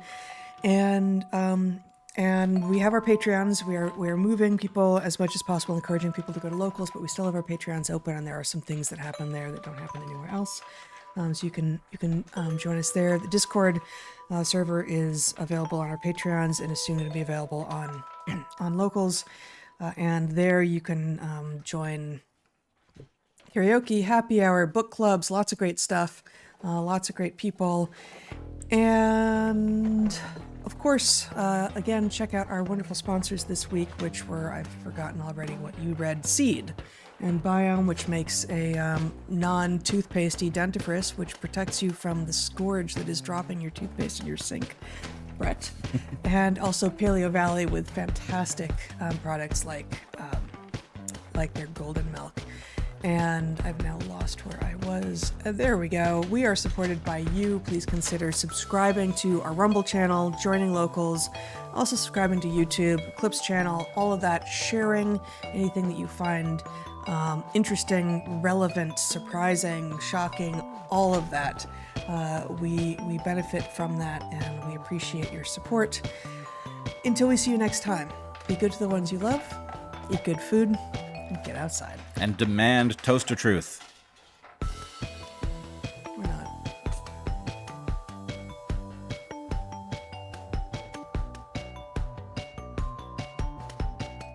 And we have our Patreons. We are moving people as much as possible, encouraging people to go to locals, but we still have our Patreons open, and there are some things that happen there that don't happen anywhere else. So you can join us there. The Discord server is available on our Patreons and is soon going to be available on locals. And there you can join karaoke, happy hour, book clubs, lots of great stuff, lots of great people. And of course, again, check out our wonderful sponsors this week, which were, I've forgotten already what you read, Seed and Biome, which makes a non-toothpastey dentifrice, which protects you from the scourge that is dropping your toothpaste in your sink, Bret. And also Paleo Valley with fantastic products like their golden milk. And I've now lost where I was. There we go. We are supported by you. Please consider subscribing to our Rumble channel, joining locals, also subscribing to YouTube, Clips channel, all of that, sharing anything that you find interesting, relevant, surprising, shocking, all of that. We benefit from that, and we appreciate your support. Until we see you next time, be good to the ones you love, eat good food, and get outside. And demand toaster truth.